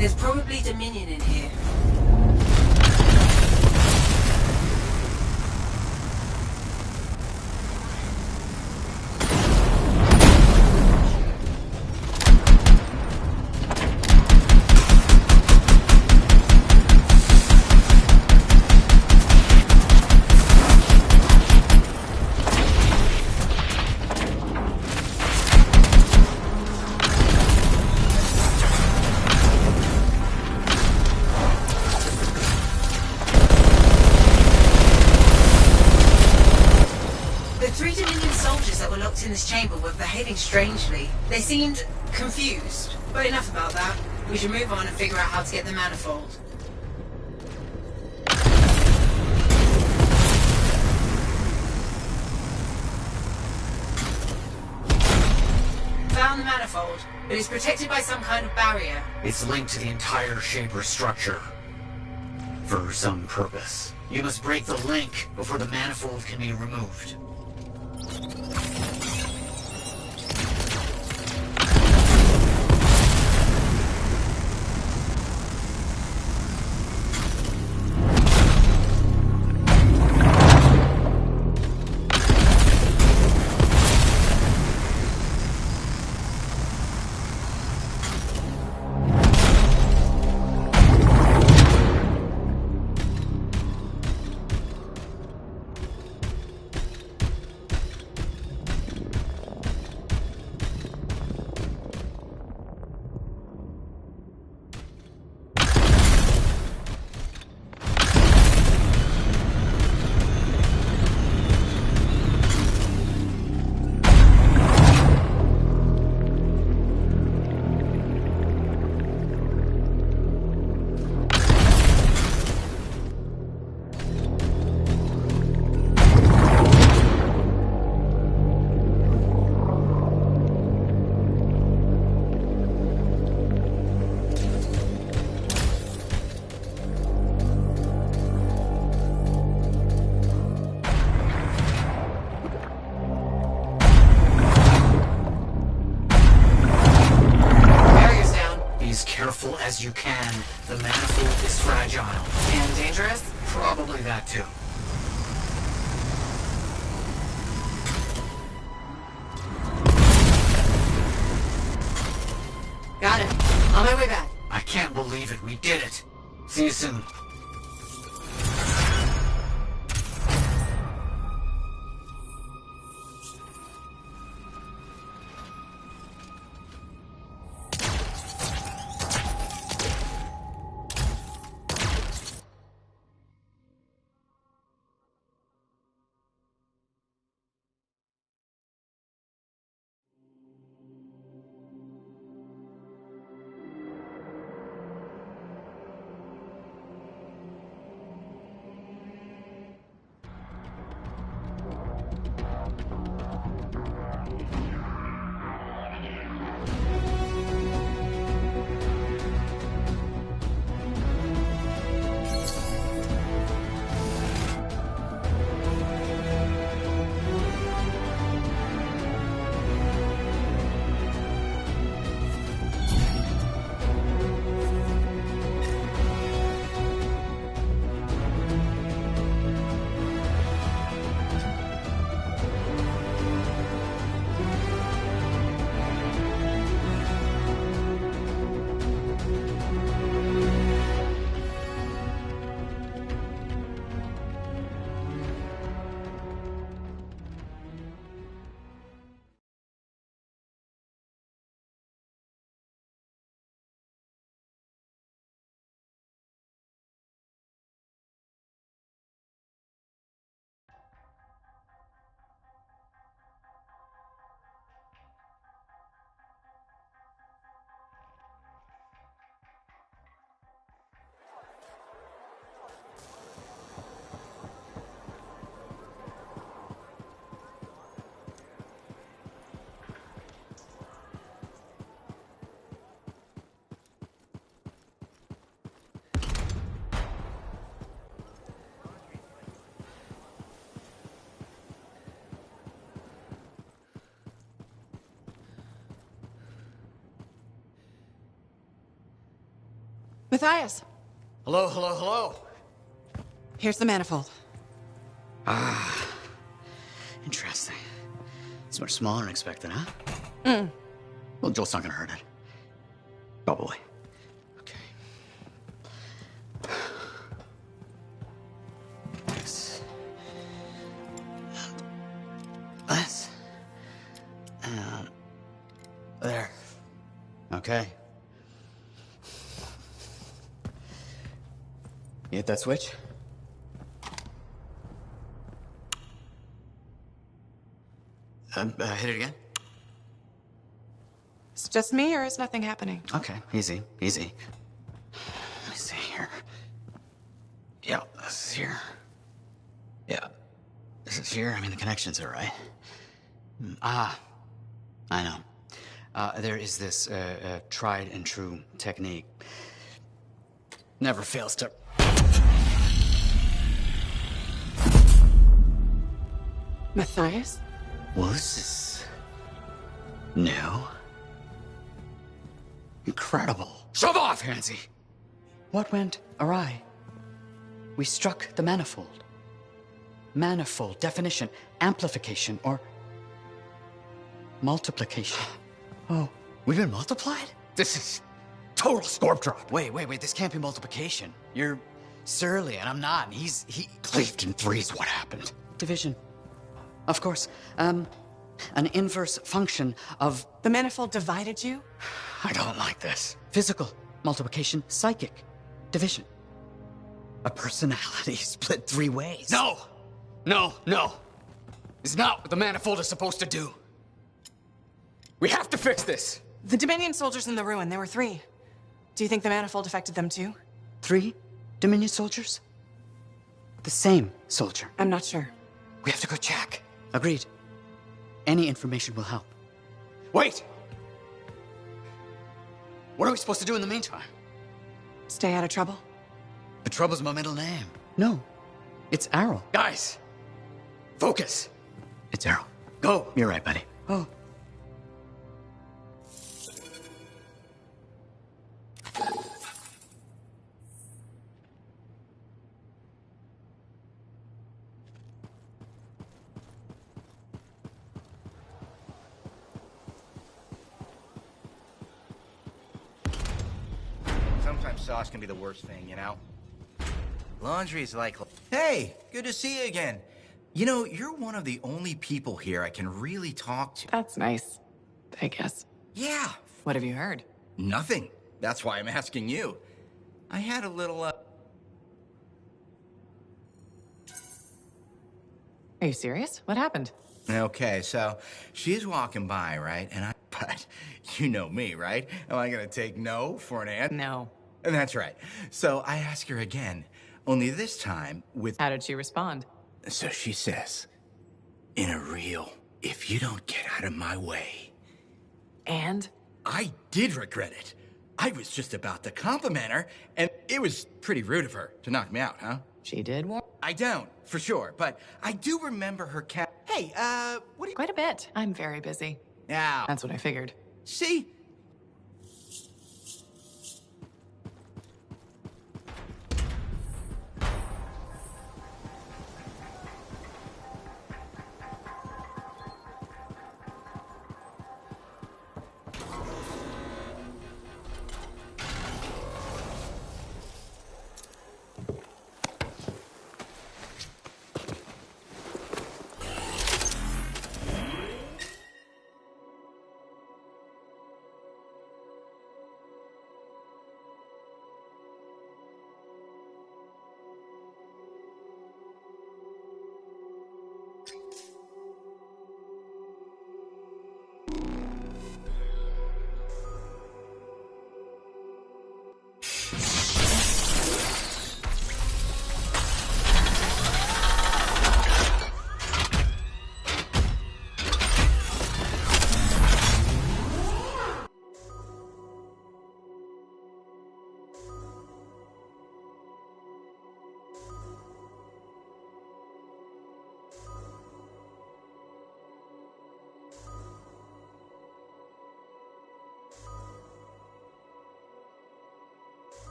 Speaker 5: There's probably Dominion in here. In this chamber were behaving strangely. They seemed confused. But enough about that. We should move on and figure out how to get the manifold. Found the manifold, but it's protected by some kind of barrier.
Speaker 11: It's linked to the entire Shaper structure. For some purpose. You must break the link before the manifold can be removed. As you can. The manifold is fragile.
Speaker 5: And dangerous?
Speaker 11: Probably that too.
Speaker 5: Got it. On my way back.
Speaker 11: I can't believe it. We did it. See you soon.
Speaker 2: Matthias,
Speaker 11: Hello, hello, hello.
Speaker 2: here's the manifold.
Speaker 11: Ah, interesting. It's much smaller than expected, huh? Well, Joel's not gonna hurt it. Probably. Okay. This. This. And there. Okay. You hit that switch? Hit it again?
Speaker 2: It's just me, or is nothing happening?
Speaker 11: Okay, easy, easy. Let me see here. Yeah, this is here. Yeah, this is here. I mean, the connections are right. I know. There is this tried and true technique. Never fails to...
Speaker 2: Matthias?
Speaker 11: Well, this is... new. Incredible. Shove off, Hansi! What went awry? We struck the manifold. Manifold, definition, amplification, or multiplication. Oh, we've been multiplied? This is total scorp drop. Wait, this can't be multiplication. You're surly and I'm not, and he cleaved in threes. What happened? Division. Of course. An inverse function of...
Speaker 2: The manifold divided you?
Speaker 11: I don't like this. Physical multiplication, psychic division. A personality split 3 ways. No! It's not what the manifold is supposed to do. We have to fix this.
Speaker 2: The Dominion soldiers in the ruin, there were 3. Do you think the manifold affected them too?
Speaker 11: 3 Dominion soldiers? The same soldier.
Speaker 2: I'm not sure.
Speaker 11: We have to go check. Agreed. Any information will help. Wait! What are we supposed to do in the meantime?
Speaker 2: Stay out of trouble?
Speaker 11: The Trouble's my middle name. No, it's Arrow. Guys, focus. It's Arrow. Go. You're right, buddy. Oh.
Speaker 13: Sometimes sauce can be the worst thing, you know? Laundry's like... Hey, good to see you again. You know, you're one of the only people here I can really talk to.
Speaker 2: That's nice, I guess.
Speaker 13: Yeah.
Speaker 2: What have you heard?
Speaker 13: Nothing. That's why I'm asking you. I had a little,
Speaker 2: Are you serious? What happened?
Speaker 13: Okay, so she's walking by, right? But you know me, right? Am I gonna take no for an answer?
Speaker 2: No.
Speaker 13: And that's right. So I ask her again, only this time with...
Speaker 2: How did she respond?
Speaker 13: So she says, in a real, if you don't get out of my way.
Speaker 2: And?
Speaker 13: I did regret it. I was just about to compliment her, and it was pretty rude of her to knock me out, huh?
Speaker 2: She did warn.
Speaker 13: I don't, for sure, but I do remember her cat. Hey, what do you...
Speaker 2: Quite a bit. I'm very busy.
Speaker 13: Yeah.
Speaker 2: That's what I figured.
Speaker 13: See?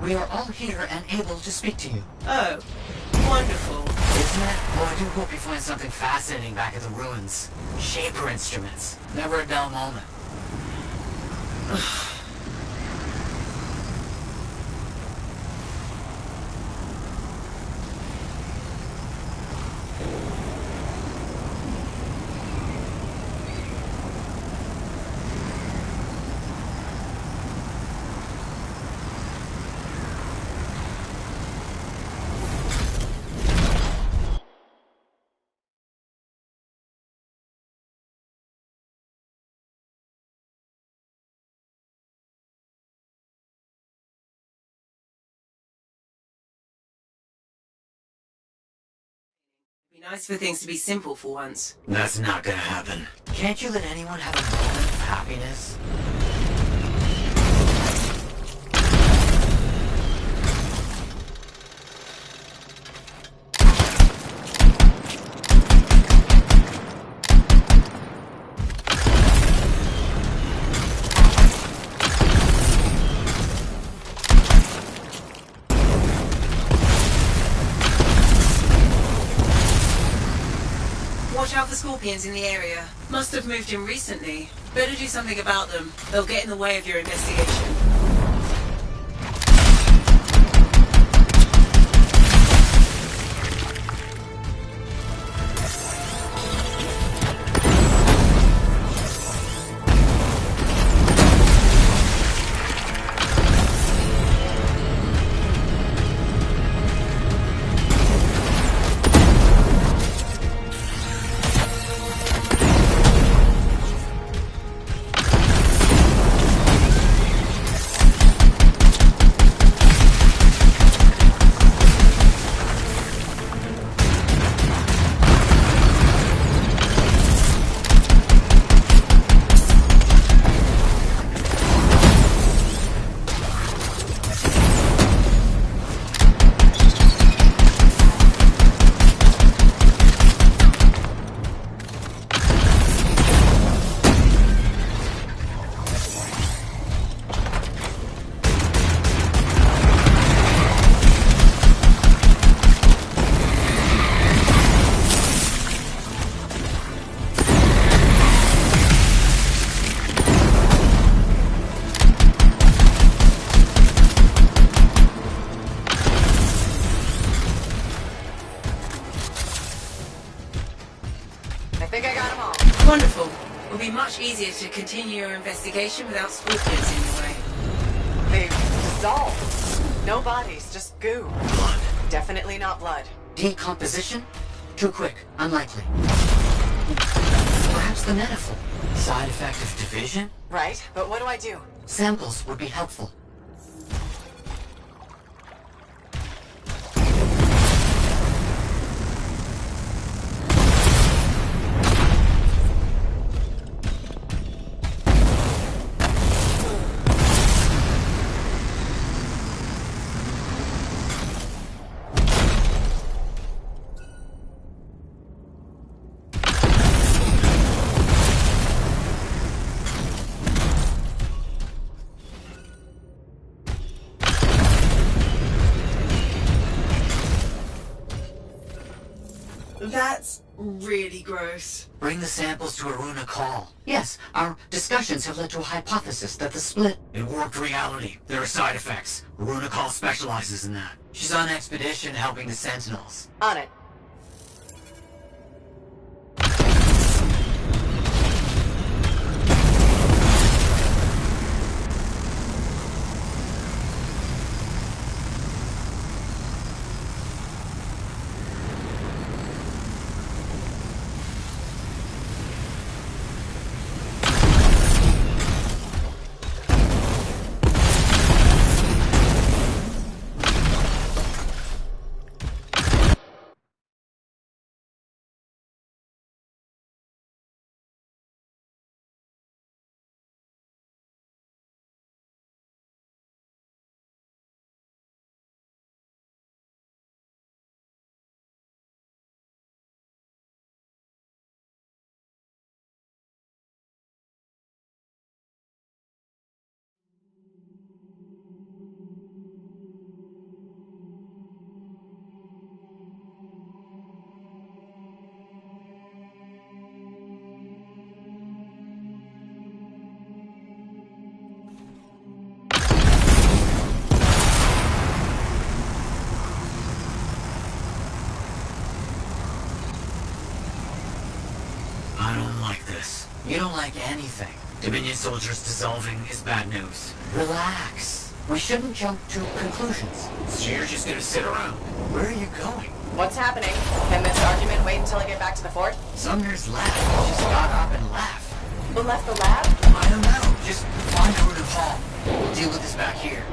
Speaker 7: We are all here and able to speak to you.
Speaker 5: Oh, wonderful.
Speaker 7: Isn't it? Well, I do hope you find something fascinating back at the ruins. Shaper instruments. Never a dull moment.
Speaker 5: Be nice for things to be simple for once.
Speaker 7: That's not gonna happen. Can't you let anyone have a moment of happiness?
Speaker 5: Watch out for scorpions in the area. Must have moved in recently. Better do something about them. They'll get in the way of your investigation.
Speaker 2: I think I got them all.
Speaker 5: Wonderful. It'll be much easier to continue your investigation without scorpions in your way.
Speaker 2: They've dissolved. No bodies, just goo.
Speaker 7: Blood.
Speaker 2: Definitely not blood.
Speaker 7: Decomposition? Too quick. Unlikely. Perhaps the metaphor. Side effect of division?
Speaker 2: Right, but what do I do?
Speaker 7: Samples would be helpful.
Speaker 5: That's really gross.
Speaker 7: Bring the samples to Aruna Call. Yes, our discussions have led to a hypothesis that the split... It warped reality. There are side effects. Aruna Call specializes in that. She's on expedition helping the Sentinels.
Speaker 2: On it.
Speaker 7: You don't like anything. Dominion soldiers dissolving is bad news. Relax. We shouldn't jump to conclusions. So you're just gonna sit around. Where are you going?
Speaker 2: What's happening? Can this argument wait until I get back to the fort?
Speaker 7: Sumner's left. She just got up and left.
Speaker 2: Who left the lab?
Speaker 7: I don't know. Just find a route of hall. We'll deal with this back here.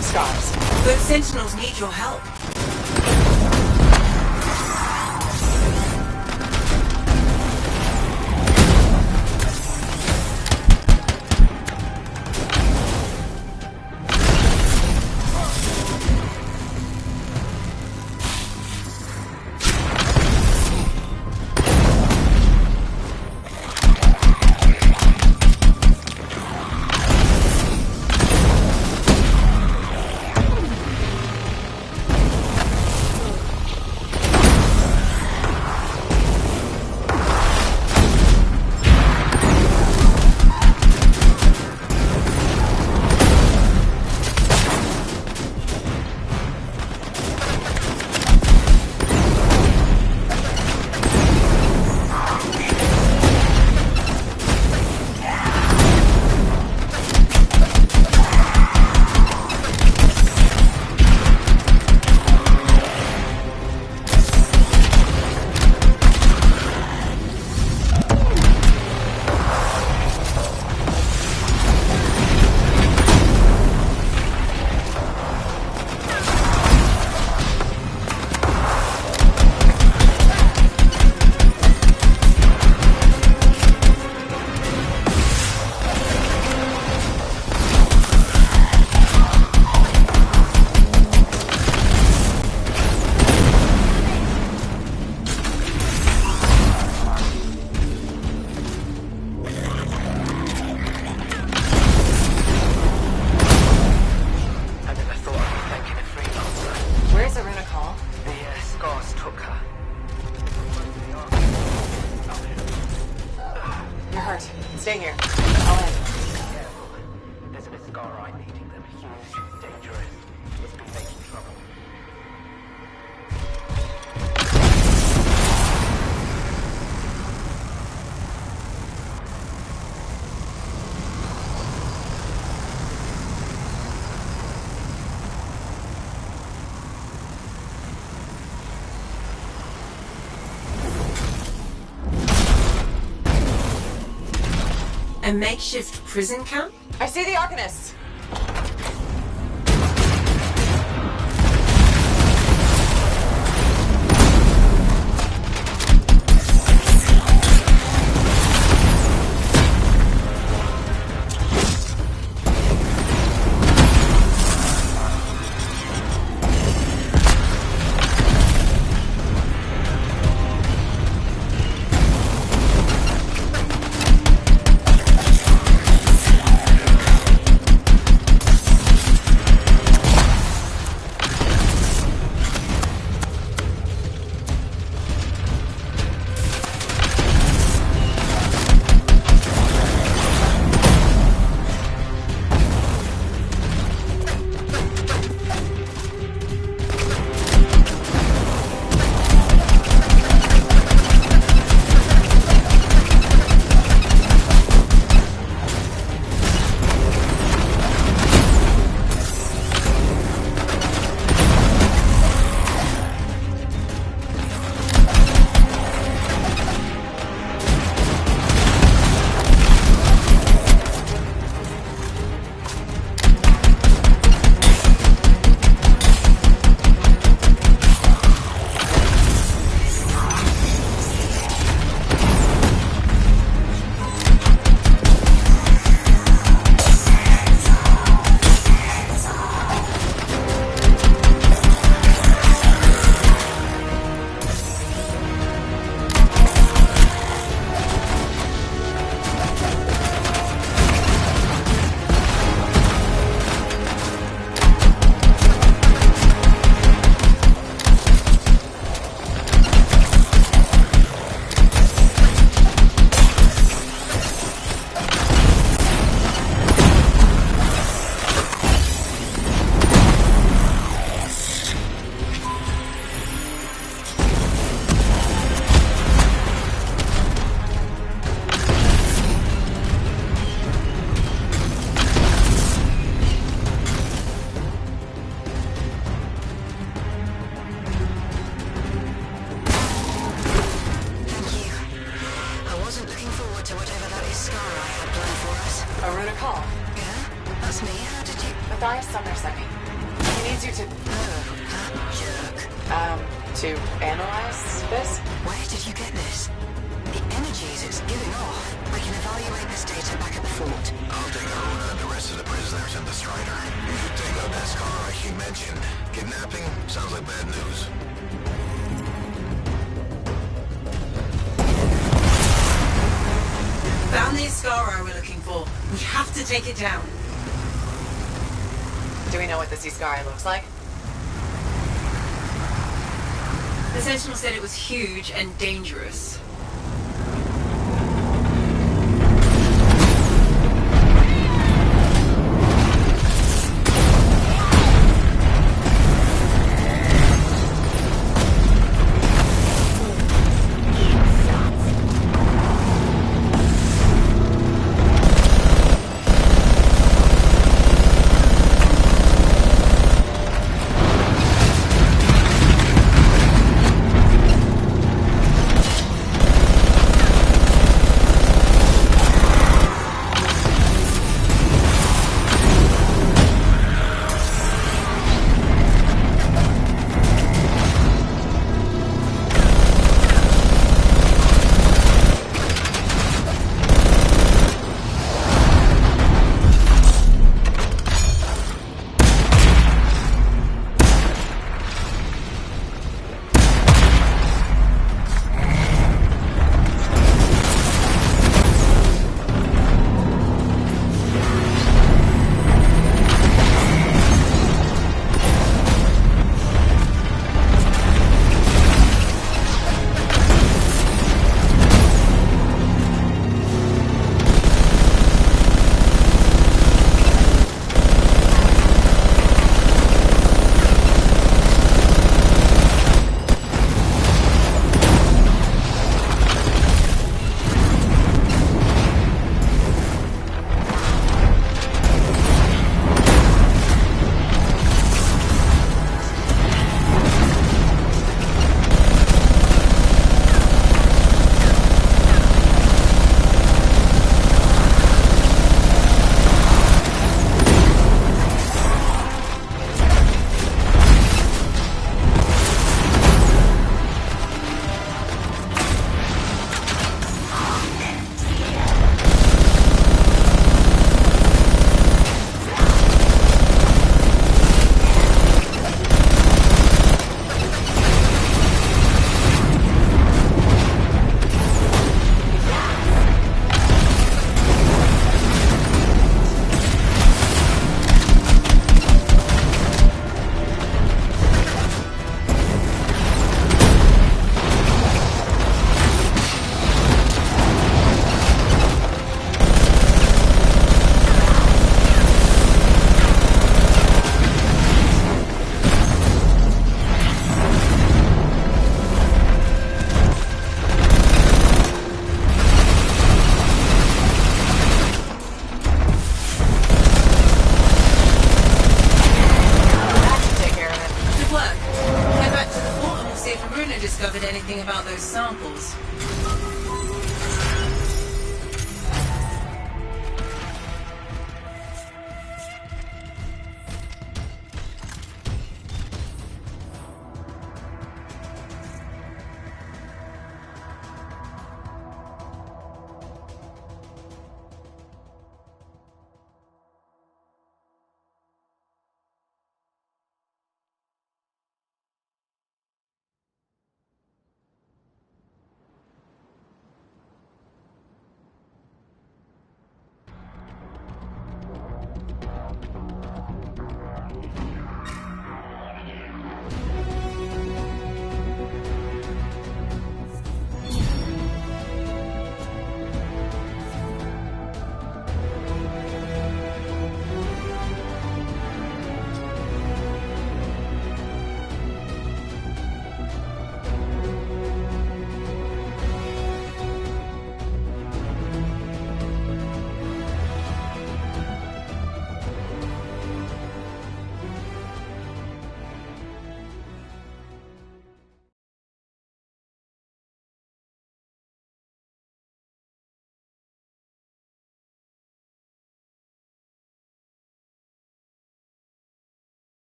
Speaker 2: Scars.
Speaker 5: But Sentinels need your help.
Speaker 2: Stay here. I'll end.
Speaker 14: Careful. There's a Viscari meeting them. Huge, dangerous. Must be making trouble.
Speaker 5: A makeshift prison camp?
Speaker 2: I see the Arcanists.
Speaker 12: to whatever that is Scar I had planned for us.
Speaker 2: A Runa call.
Speaker 12: Yeah, that's me. How did you...
Speaker 2: Matthias Sumner sent me. He needs you to...
Speaker 12: Oh, that jerk.
Speaker 2: To analyze this?
Speaker 12: Where did you get this? The energies it's giving off. I can evaluate this data back at the fort.
Speaker 15: I'll take Aruna and the rest of the prisoners and the Strider. You should take out that Scar she mentioned. Kidnapping? Sounds like bad news.
Speaker 5: Found the Iskara we're looking for. We have to take it down.
Speaker 2: Do we know what this Iskari looks like?
Speaker 5: The Sentinel said it was huge and dangerous.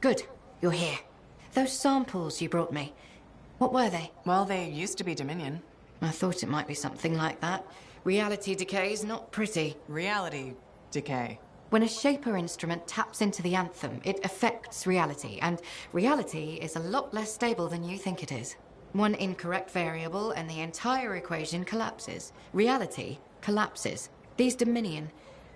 Speaker 4: Good. You're here. Those samples you brought me, what were they?
Speaker 2: Well, they used to be Dominion.
Speaker 4: I thought it might be something like that. Reality decay's not pretty.
Speaker 2: Reality decay.
Speaker 4: When a Shaper instrument taps into the anthem, it affects reality, and reality is a lot less stable than you think it is. One incorrect variable and the entire equation collapses. Reality collapses. These Dominion,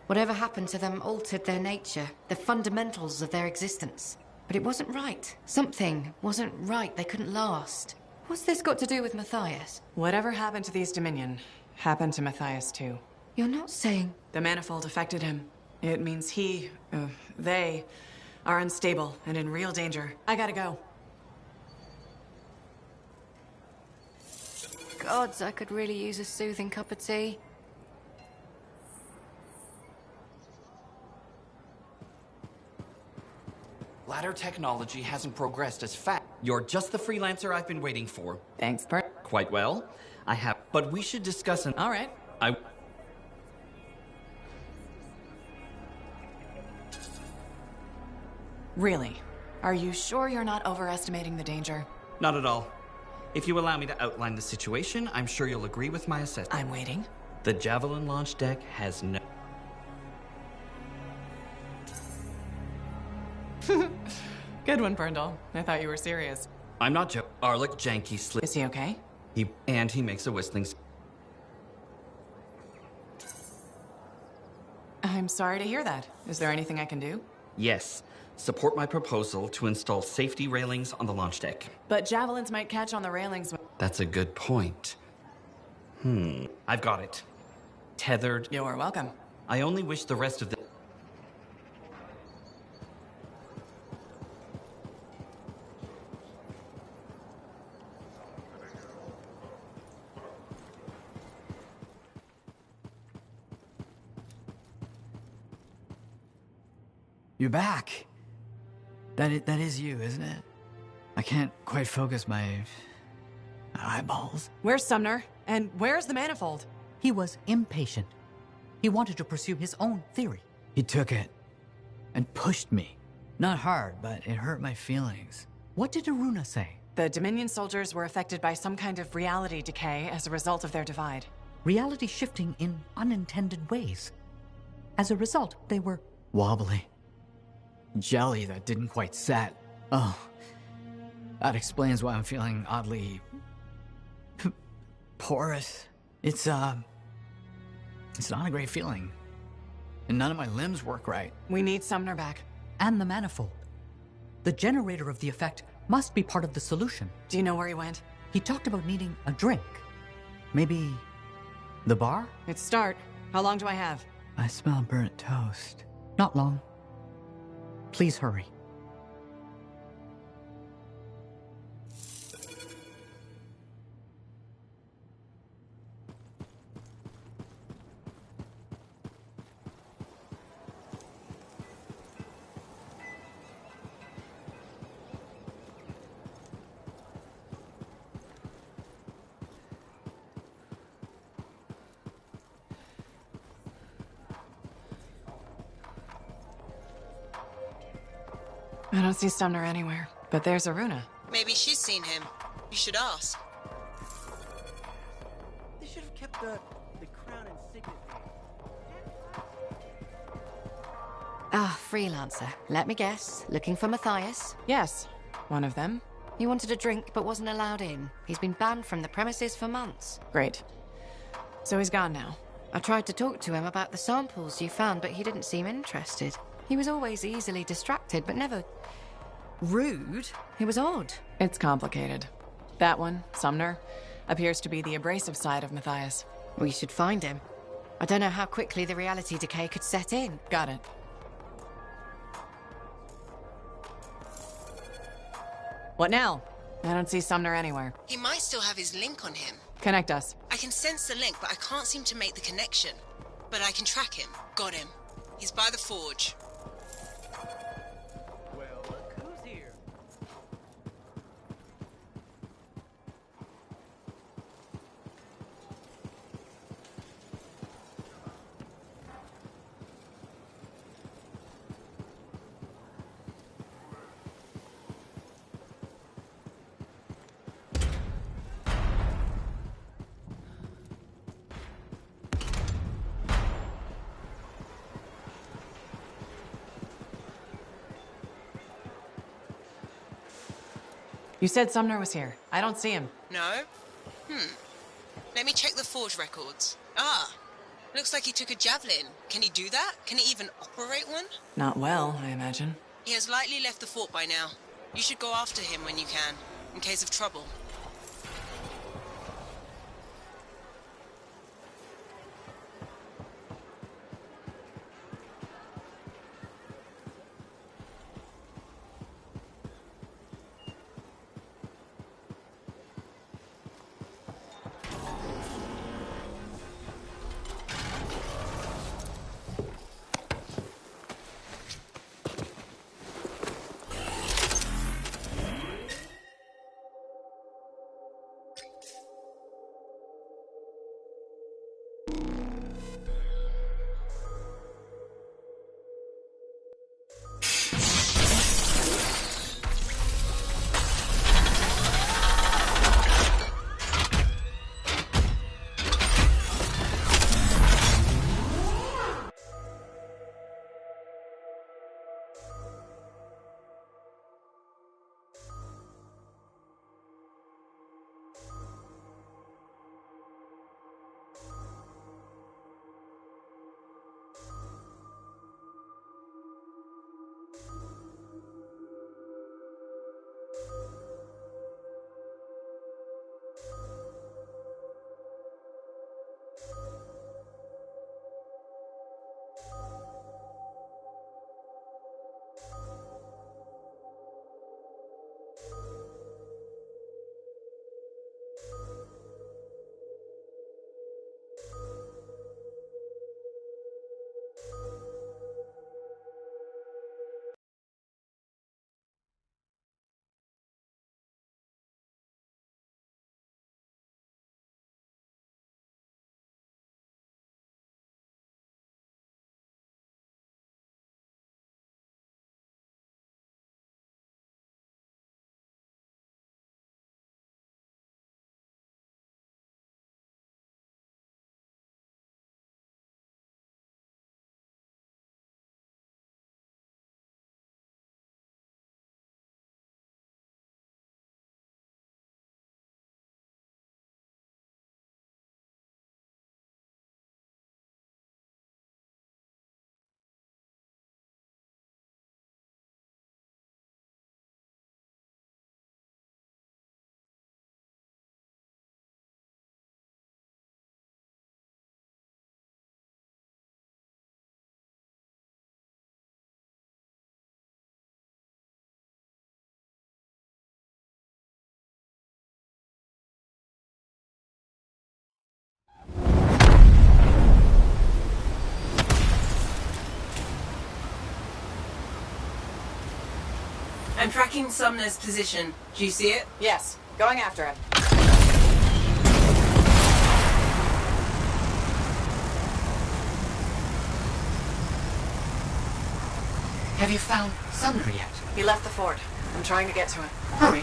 Speaker 4: whatever happened to them altered their nature, the fundamentals of their existence. But it wasn't right. Something wasn't right. They couldn't last. What's this got to do with Matthias?
Speaker 2: Whatever happened to these Dominion happened to Matthias too.
Speaker 4: You're not saying...
Speaker 2: The manifold affected him. It means they are unstable and in real danger. I gotta go.
Speaker 4: Gods, I could really use a soothing cup of tea.
Speaker 16: Ladder technology hasn't progressed as fast. You're just the freelancer I've been waiting for.
Speaker 2: Thanks, Bert.
Speaker 16: Quite well. I have... But we should discuss an...
Speaker 2: All right. Really? Are you sure you're not overestimating the danger?
Speaker 16: Not at all. If you allow me to outline the situation, I'm sure you'll agree with my assessment.
Speaker 2: I'm waiting.
Speaker 16: The Javelin launch deck has no...
Speaker 2: Good one, Brindle. I thought you were serious.
Speaker 16: I'm not joking. Arlick Janky slip.
Speaker 2: Is he okay?
Speaker 16: He makes a whistling...
Speaker 2: I'm sorry to hear that. Is there anything I can do?
Speaker 16: Yes. Support my proposal to install safety railings on the launch deck.
Speaker 2: But javelins might catch on the railings.
Speaker 16: That's a good point. I've got it. Tethered.
Speaker 2: You're welcome.
Speaker 16: I only wish the rest of the...
Speaker 17: You're back. That is you, isn't it? I can't quite focus my eyeballs.
Speaker 2: Where's Sumner? And where's the manifold?
Speaker 11: He was impatient. He wanted to pursue his own theory.
Speaker 17: He took it and pushed me. Not hard, but it hurt my feelings.
Speaker 11: What did Aruna say?
Speaker 2: The Dominion soldiers were affected by some kind of reality decay as a result of their divide.
Speaker 11: Reality shifting in unintended ways. As a result, they were...
Speaker 17: wobbly. Jelly that didn't quite set. Oh, that explains why I'm feeling oddly... porous. It's not a great feeling. And none of my limbs work right.
Speaker 2: We need Sumner back.
Speaker 11: And the manifold. The generator of the effect must be part of the solution.
Speaker 2: Do you know where he went?
Speaker 11: He talked about needing a drink. Maybe... the bar?
Speaker 2: It's start. How long do I have?
Speaker 17: I smell burnt toast.
Speaker 11: Not long. Please hurry.
Speaker 2: I don't see Sumner anywhere, but there's Aruna.
Speaker 5: Maybe she's seen him. You should ask.
Speaker 18: They should have kept the crown and signet.
Speaker 4: Freelancer. Let me guess. Looking for Matthias?
Speaker 2: Yes, one of them.
Speaker 4: He wanted a drink but wasn't allowed in. He's been banned from the premises for months.
Speaker 2: Great. So he's gone now.
Speaker 4: I tried to talk to him about the samples you found, but he didn't seem interested. He was always easily distracted, but never rude. He was odd.
Speaker 2: It's complicated. That one, Sumner, appears to be the abrasive side of Matthias.
Speaker 4: We should find him. I don't know how quickly the reality decay could set in.
Speaker 2: Got it. What now? I don't see Sumner anywhere.
Speaker 5: He might still have his link on him.
Speaker 2: Connect us.
Speaker 5: I can sense the link, but I can't seem to make the connection. But I can track him. Got him. He's by the forge.
Speaker 18: Well, look who's here.
Speaker 2: You said Sumner was here. I don't see him.
Speaker 5: No? Let me check the forge records. Ah, looks like he took a javelin. Can he do that? Can he even operate one?
Speaker 2: Not well, I imagine.
Speaker 5: He has likely left the fort by now. You should go after him when you can, in case of trouble. I'm tracking Sumner's position. Do you see it?
Speaker 2: Yes. Going after him.
Speaker 7: Have you found Sumner yet?
Speaker 2: He left the fort. I'm trying to get to him.
Speaker 7: Hurry.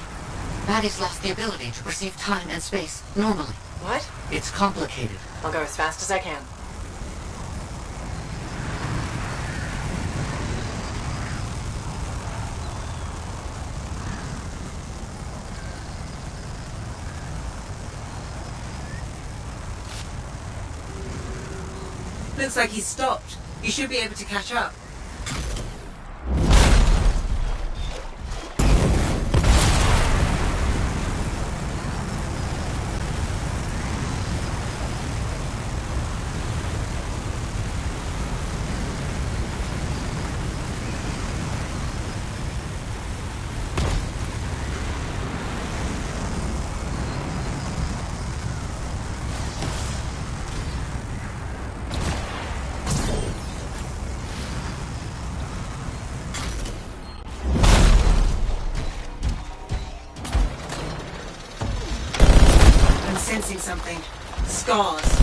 Speaker 7: Maddie's lost the ability to perceive time and space normally.
Speaker 2: What?
Speaker 7: It's complicated.
Speaker 2: I'll go as fast as I can.
Speaker 5: Looks like he's stopped. You should be able to catch up. Sensing something. Scars.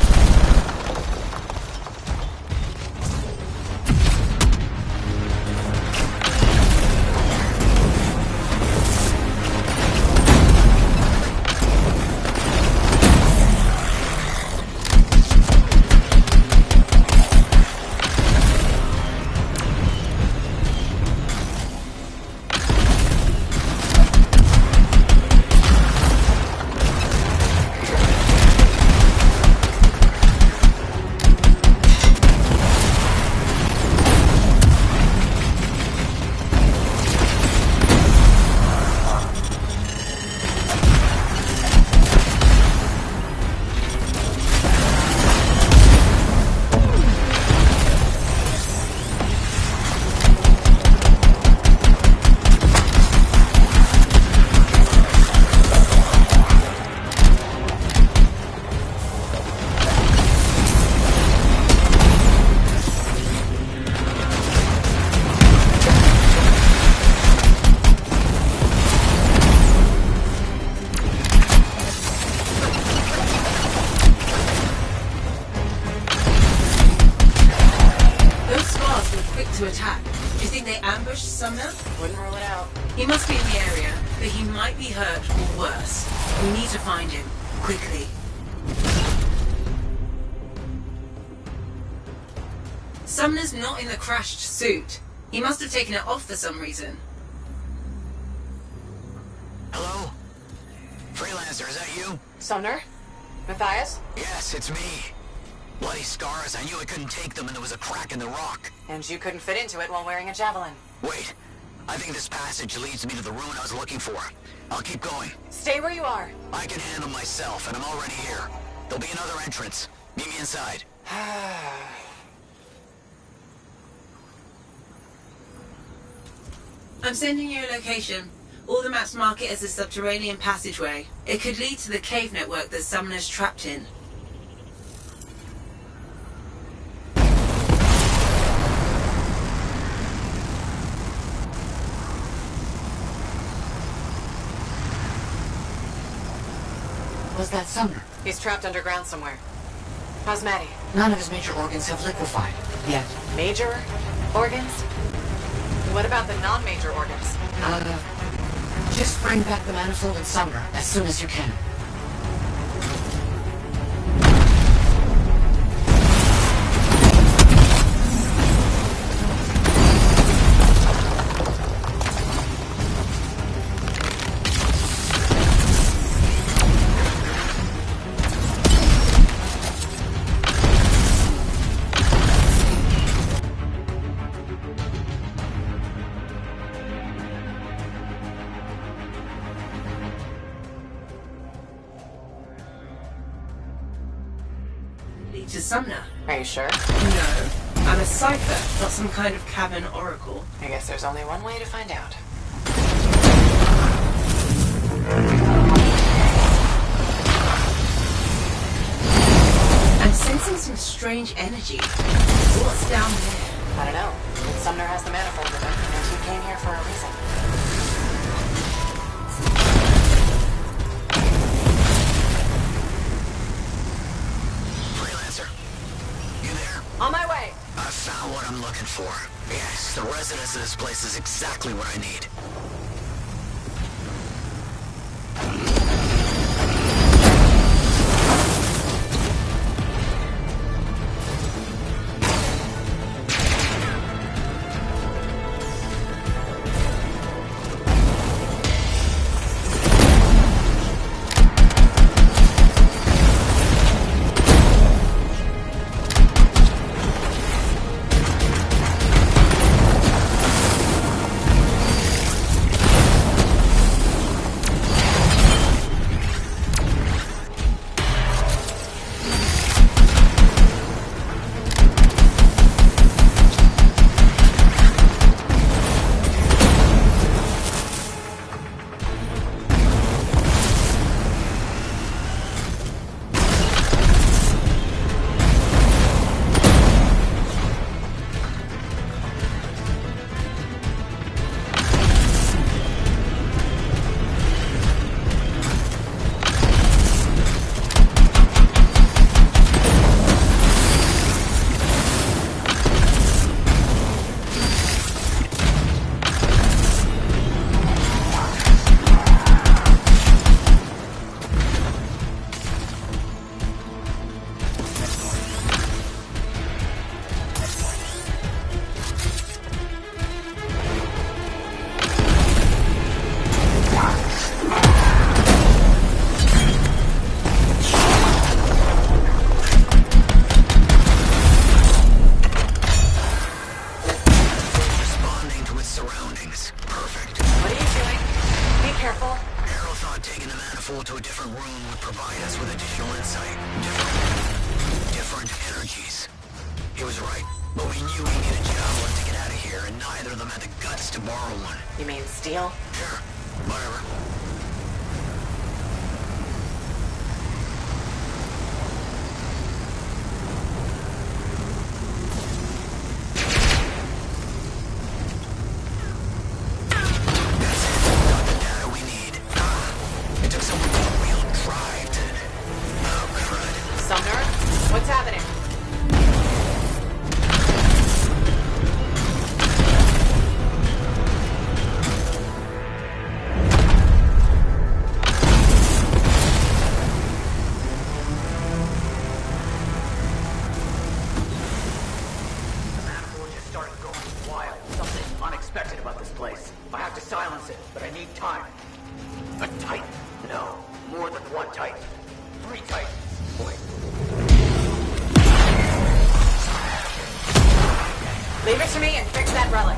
Speaker 5: to attack. Do you think they ambushed Sumner?
Speaker 2: Wouldn't rule it out.
Speaker 5: He must be in the area, but he might be hurt or worse. We need to find him. Quickly. Sumner's not in the crashed suit. He must have taken it off for some reason.
Speaker 7: Hello? Freelancer, is that you?
Speaker 2: Sumner? Matthias?
Speaker 7: Yes, it's me. Bloody scars, I knew I couldn't take them and there was a crack in the rock.
Speaker 2: And you couldn't fit into it while wearing a javelin.
Speaker 7: Wait, I think this passage leads me to the ruin I was looking for. I'll keep going.
Speaker 2: Stay where you are.
Speaker 7: I can handle myself, and I'm already here. There'll be another entrance. Meet me inside.
Speaker 5: I'm sending you a location. All the maps mark it as a subterranean passageway. It could lead to the cave network that Sumner's trapped in.
Speaker 7: Was that Sumner?
Speaker 2: He's trapped underground somewhere. How's Maddie?
Speaker 7: None of his major organs have liquefied. Yet.
Speaker 2: Major organs? What about the non-major organs?
Speaker 7: Just bring back the manifold and Sumner as soon as you can.
Speaker 5: To Sumner.
Speaker 2: Are you sure?
Speaker 5: No. I'm a cipher, not some kind of cabin oracle.
Speaker 2: I guess there's only one way to find out.
Speaker 5: I'm sensing some strange energy. What's down there?
Speaker 2: I don't know. Sumner has the manifold with him, and he came here for a reason. On my way.
Speaker 7: I found what I'm looking for. Yes, the residence of this place is exactly what I need.
Speaker 2: You mean steal?
Speaker 7: Sure. Whatever.
Speaker 2: What's happening? Leave it to me and fix that relic.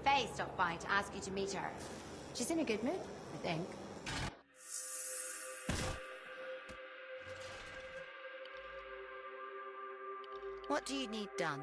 Speaker 4: Faye stopped by to ask you to meet her. She's in a good mood, I think. What do you need done?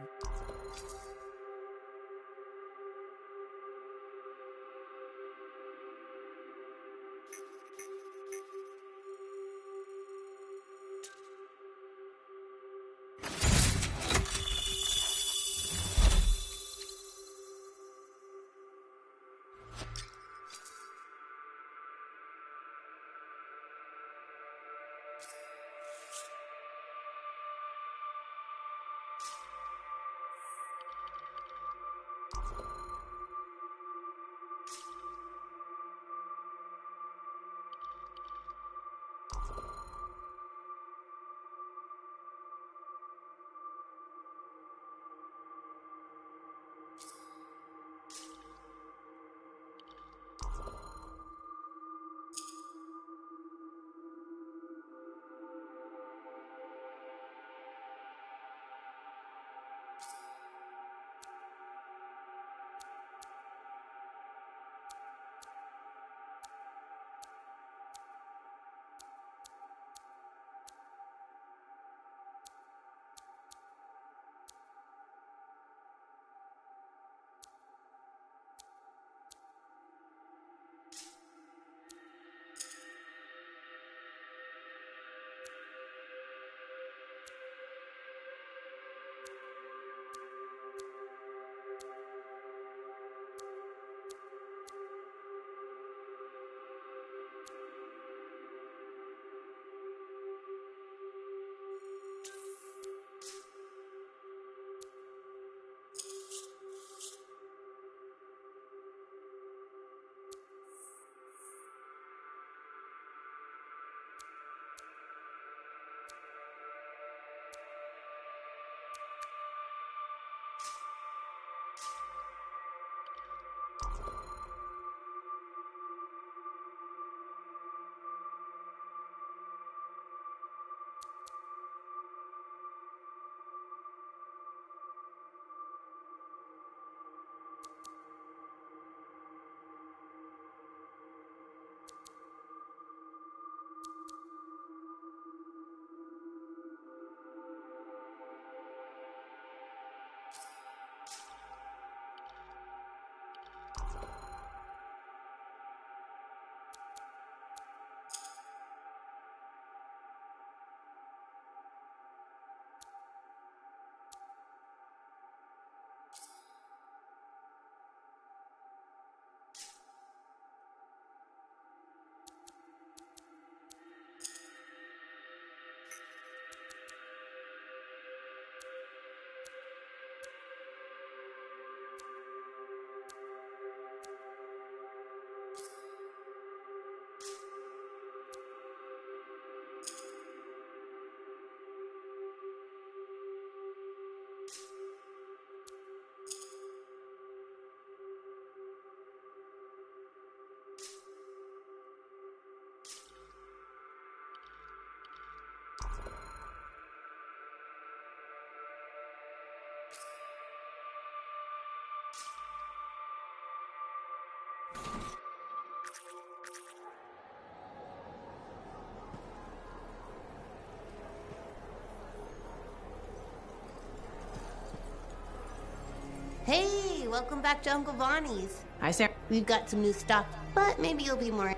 Speaker 19: Hey, welcome back to Uncle Bonnie's.
Speaker 2: Hi, Sarah.
Speaker 19: We've got some new stuff, but maybe you'll be more...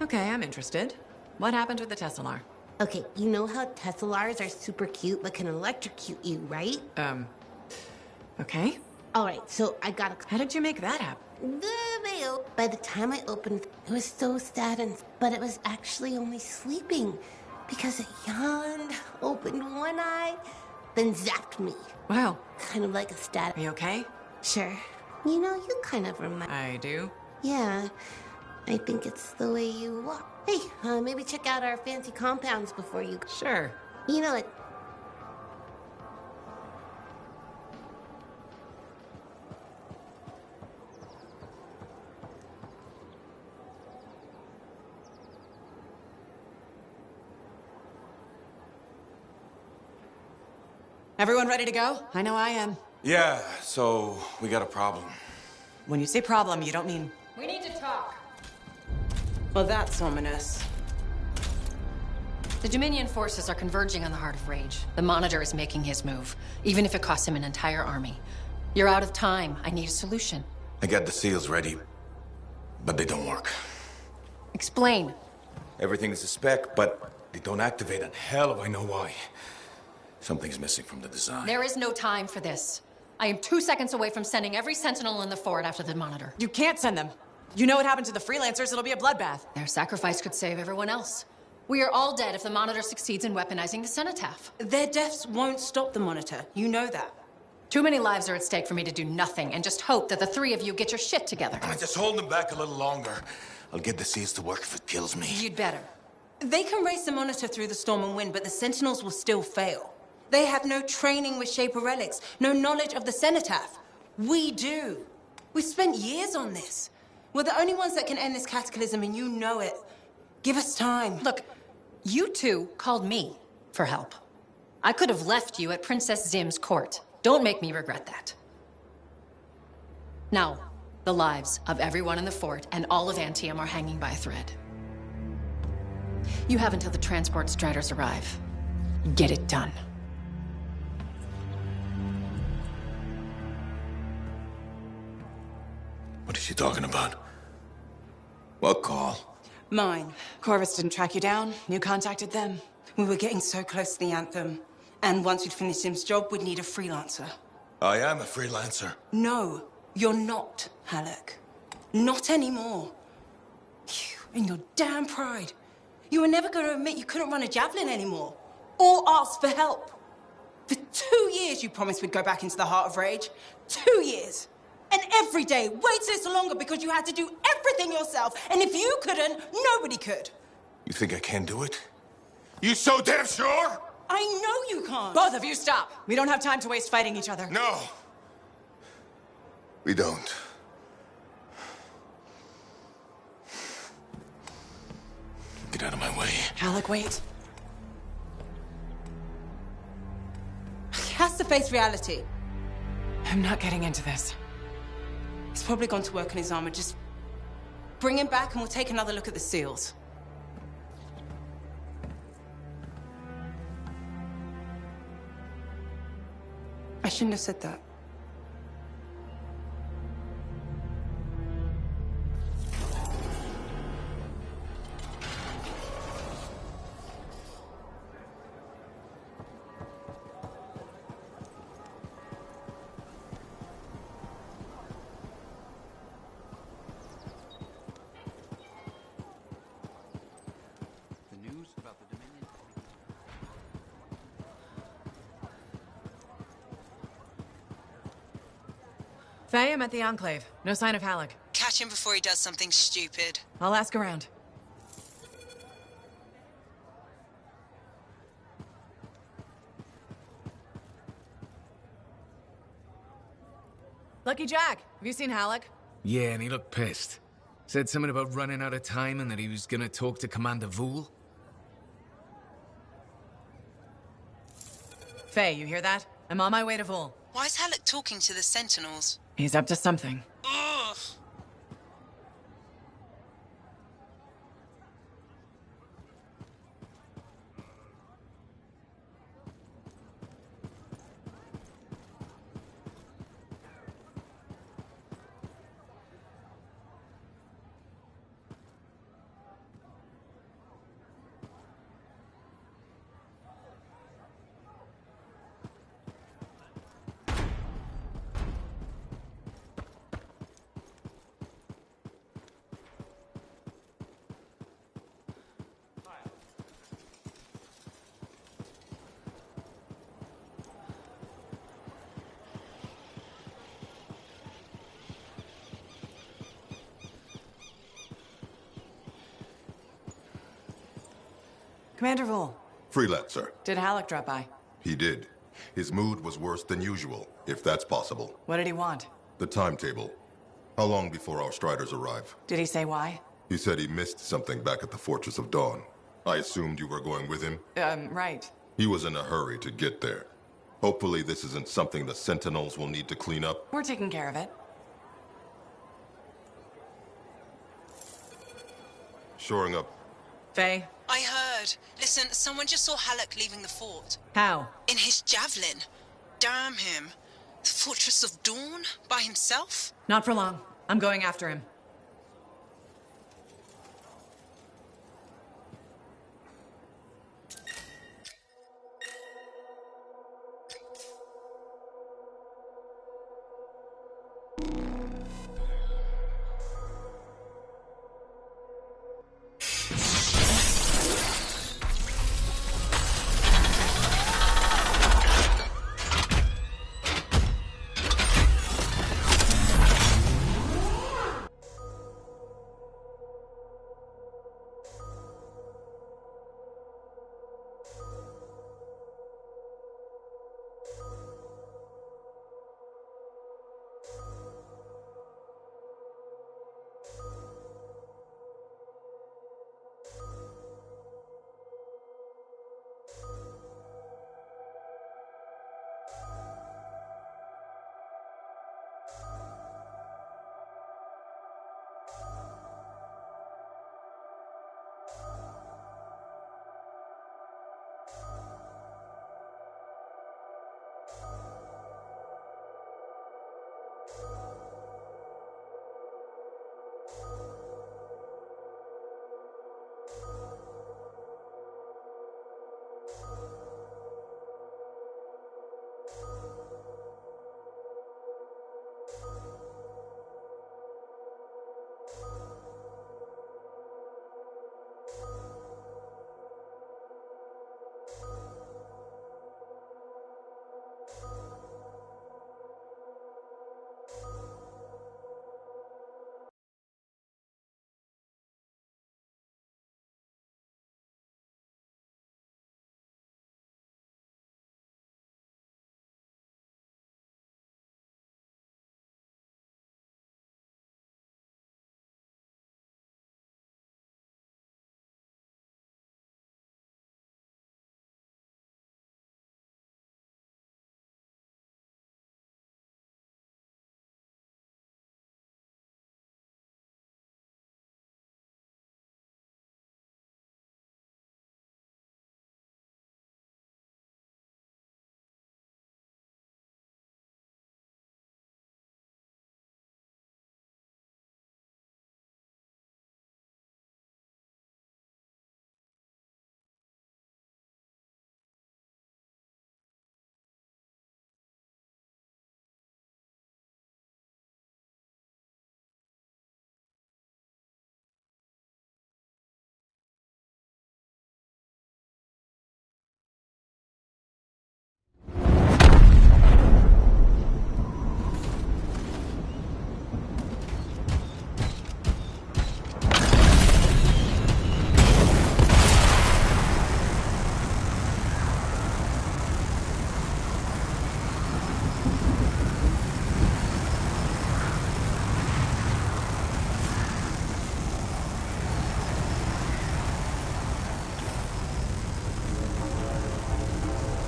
Speaker 2: Okay, I'm interested. What happened with the Tesselar?
Speaker 19: Okay, you know how Tessellars are super cute but can electrocute you, right?
Speaker 2: Okay.
Speaker 19: All right, so I got a...
Speaker 2: How did you make that happen?
Speaker 19: The mail. By the time I opened, it was so sad, but it was actually only sleeping because it yawned, opened one eye, then zapped me.
Speaker 2: Wow.
Speaker 19: Kind of like a static.
Speaker 2: Are you okay?
Speaker 19: Sure. You know, you kind of remind...
Speaker 2: I do?
Speaker 19: Yeah. I think it's the way you walk. Hey, maybe check out our fancy compounds before you...
Speaker 2: Sure.
Speaker 19: You know it.
Speaker 2: Everyone ready to go? I know I am.
Speaker 20: Yeah, so we got a problem.
Speaker 2: When you say problem, you don't mean...
Speaker 8: We need to talk.
Speaker 10: Well, that's ominous.
Speaker 8: The Dominion forces are converging on the Heart of Rage. The Monitor is making his move, even if it costs him an entire army. You're out of time. I need a solution.
Speaker 20: I got the seals ready, but they don't work.
Speaker 8: Explain.
Speaker 20: Everything is a spec, but they don't activate, and hell if I know why. Something's missing from the design.
Speaker 8: There is no time for this. I am 2 seconds away from sending every Sentinel in the fort after the Monitor.
Speaker 2: You can't send them. You know what happened to the freelancers, it'll be a bloodbath.
Speaker 8: Their sacrifice could save everyone else. We are all dead if the Monitor succeeds in weaponizing the Cenotaph.
Speaker 10: Their deaths won't stop the Monitor. You know that.
Speaker 8: Too many lives are at stake for me to do nothing and just hope that the three of you get your shit together.
Speaker 20: Just hold them back a little longer. I'll get the seals to work if it kills me.
Speaker 8: You'd better.
Speaker 10: They can race the Monitor through the storm and win, but the Sentinels will still fail. They have no training with Shaper relics, no knowledge of the Cenotaph. We do. We've spent years on this. We're the only ones that can end this cataclysm, and you know it. Give us time.
Speaker 8: Look, you two called me for help. I could have left you at Princess Zim's court. Don't make me regret that. Now, the lives of everyone in the fort and all of Antium are hanging by a thread. You have until the transport striders arrive. Get it done.
Speaker 20: What is she talking about? What call?
Speaker 10: Mine.
Speaker 2: Corvus didn't track you down. You contacted them.
Speaker 10: We were getting so close to the Anthem. And once we'd finished Sim's job, we'd need a freelancer.
Speaker 20: I am a freelancer.
Speaker 10: No, you're not, Halleck. Not anymore. You and your damn pride. You were never going to admit you couldn't run a javelin anymore. Or ask for help. For 2 years you promised we'd go back into the Heart of Rage. 2 years. And every day, wait this longer because you had to do everything yourself. And if you couldn't, nobody could.
Speaker 20: You think I can do it? You so damn sure?
Speaker 10: I know you can't.
Speaker 2: Both of you stop. We don't have time to waste fighting each other.
Speaker 20: No. We don't. Get out of my way.
Speaker 2: Alec, wait.
Speaker 10: He has to face reality.
Speaker 2: I'm not getting into this.
Speaker 10: He's probably gone to work on his armor. Just bring him back and we'll take another look at the seals. I shouldn't have said that.
Speaker 2: Faye, I'm at the Enclave. No sign of Halleck.
Speaker 5: Catch him before he does something stupid.
Speaker 2: I'll ask around. Lucky Jack, have you seen Halleck?
Speaker 21: Yeah, and he looked pissed. Said something about running out of time and that he was gonna talk to Commander Vool.
Speaker 2: Faye, you hear that? I'm on my way to Vol.
Speaker 5: Why is Halleck talking to the Sentinels?
Speaker 2: He's up to something.
Speaker 5: Ugh.
Speaker 2: Commander Vole,
Speaker 3: Freelancer.
Speaker 2: did Halleck drop by?
Speaker 3: He did. His mood was worse than usual, if that's possible.
Speaker 2: What did he want?
Speaker 3: The timetable. How long before our Striders arrive?
Speaker 2: Did he say why?
Speaker 3: He said he missed something back at the Fortress of Dawn. I assumed you were going with him?
Speaker 2: Right.
Speaker 3: He was in a hurry to get there. Hopefully this isn't something the Sentinels will need to clean up.
Speaker 2: We're taking care of it.
Speaker 3: Shoring up.
Speaker 2: Faye?
Speaker 5: I heard. Listen, someone just saw Halleck leaving the fort.
Speaker 2: How?
Speaker 5: In his javelin. Damn him. The Fortress of Dawn? By himself?
Speaker 2: Not for long. I'm going after him.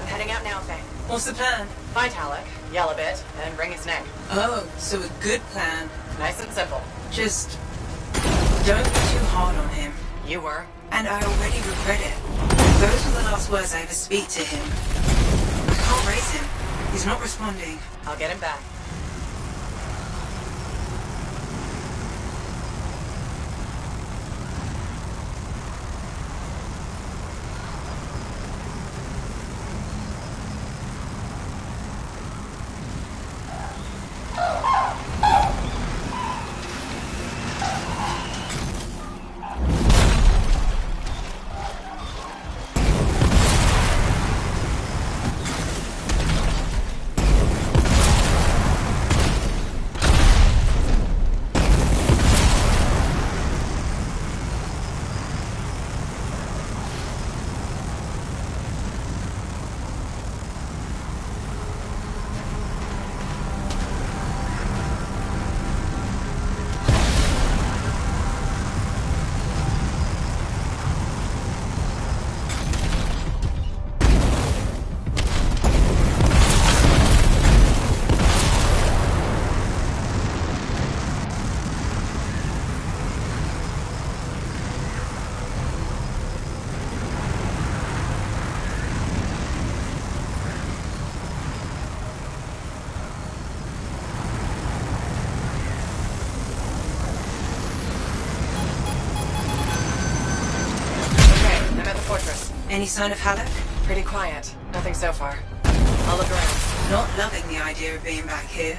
Speaker 2: Heading out now, Faye.
Speaker 5: What's the plan?
Speaker 2: Find Halleck, yell a bit, and wring his neck.
Speaker 5: Oh, so a good plan.
Speaker 2: Nice and simple.
Speaker 5: Just don't be too hard on him.
Speaker 2: You were.
Speaker 5: And I already regret it. Those were the last words I ever speak to him. I can't raise him. He's not responding.
Speaker 2: I'll get him back.
Speaker 5: Any sign of Halleck?
Speaker 2: Pretty quiet. Nothing so far. I'll look around.
Speaker 5: Not loving the idea of being back here.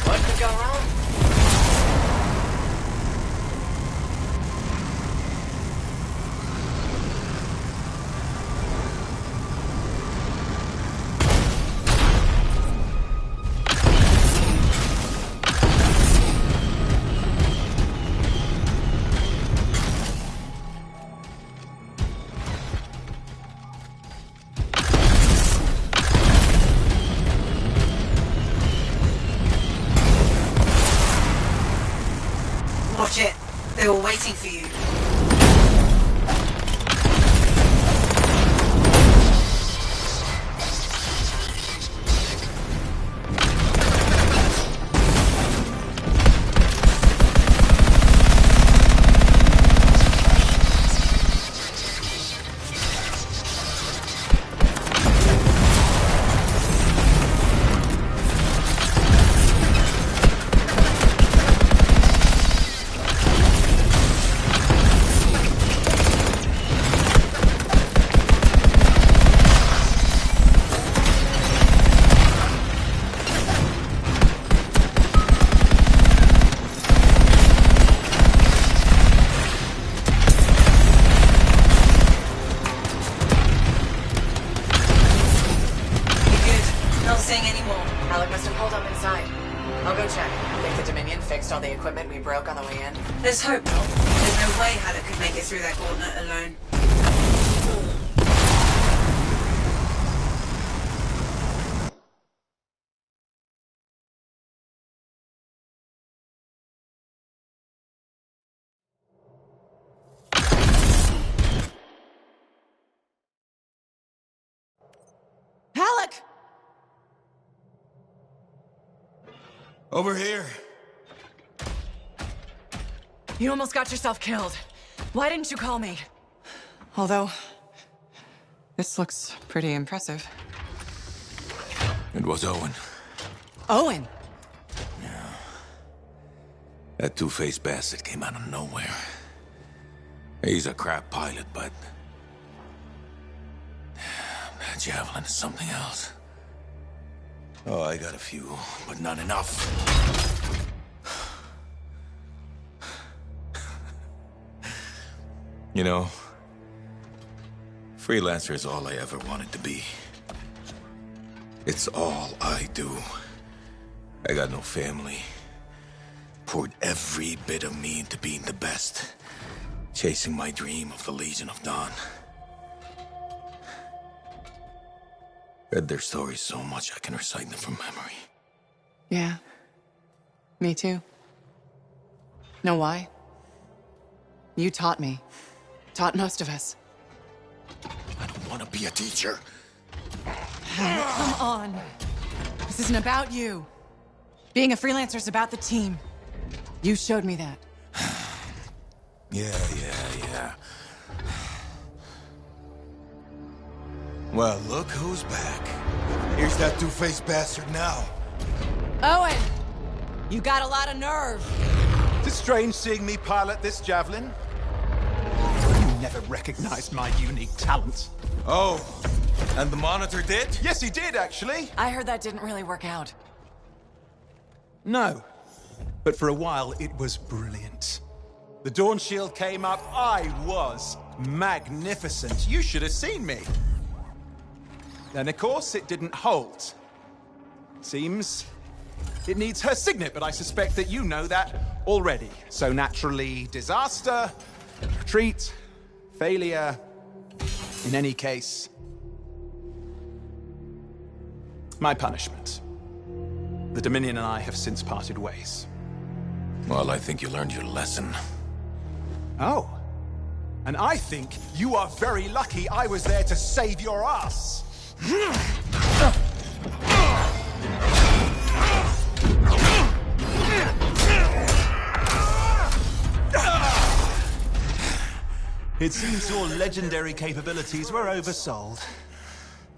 Speaker 2: What could go wrong?
Speaker 5: Watch it. They were waiting for you.
Speaker 2: All the equipment we broke on the way in?
Speaker 5: Let's hope not. There's no way Halleck could make it through that gauntlet alone.
Speaker 2: Halleck!
Speaker 20: Over here.
Speaker 2: You almost got yourself killed. Why didn't you call me? Although, this looks pretty impressive.
Speaker 20: It was Owen.
Speaker 2: Owen?
Speaker 20: That two-faced bastard came out of nowhere. He's a crap pilot, but that javelin is something else. Oh, I got a few, but not enough. You know, freelancer is all I ever wanted to be. It's all I do. I got no family. Poured every bit of me into being the best. Chasing my dream of the Legion of Dawn. Read their stories so much I can recite them from memory.
Speaker 2: Yeah. Me too. Know why? You taught me. Taught most of us.
Speaker 20: I don't want to be a teacher.
Speaker 2: Come on. This isn't about you. Being a freelancer is about the team. You showed me that.
Speaker 20: Yeah. Well, look who's back. Here's that two-faced bastard now.
Speaker 2: Owen! You got a lot of nerve.
Speaker 6: It's strange seeing me pilot this javelin. You never recognized my unique talents.
Speaker 20: Oh, and the Monitor did?
Speaker 6: Yes, he did, actually.
Speaker 2: I heard that didn't really work out.
Speaker 6: No. But for a while, it was brilliant. The Dawn Shield came up. I was magnificent. You should have seen me. Then, of course, it didn't hold. Seems it needs her signet, but I suspect that you know that already. So naturally, disaster, retreat, failure. In any case, my punishment. The Dominion and I have since parted ways.
Speaker 20: Well, I think you learned your lesson.
Speaker 6: Oh. And I think you are very lucky I was there to save your ass. It seems your legendary capabilities were oversold.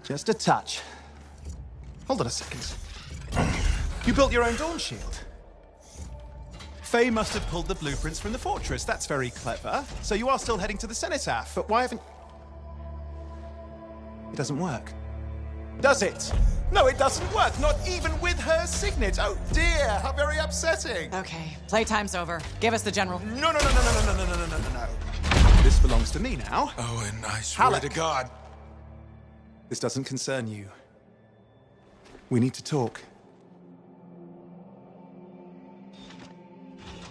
Speaker 6: Just a touch. Hold on a second. You built your own Dawn Shield. Faye must have pulled the blueprints from the fortress. That's very clever. So you are still heading to the Cenotaph, but why haven't... It doesn't work. Does it? No, it doesn't work. Not even with her signet. Oh dear, how very upsetting.
Speaker 2: Okay, playtime's over. Give us the general.
Speaker 6: No. This belongs to me now.
Speaker 20: Oh, and I swear to God.
Speaker 6: This doesn't concern you. We need to talk.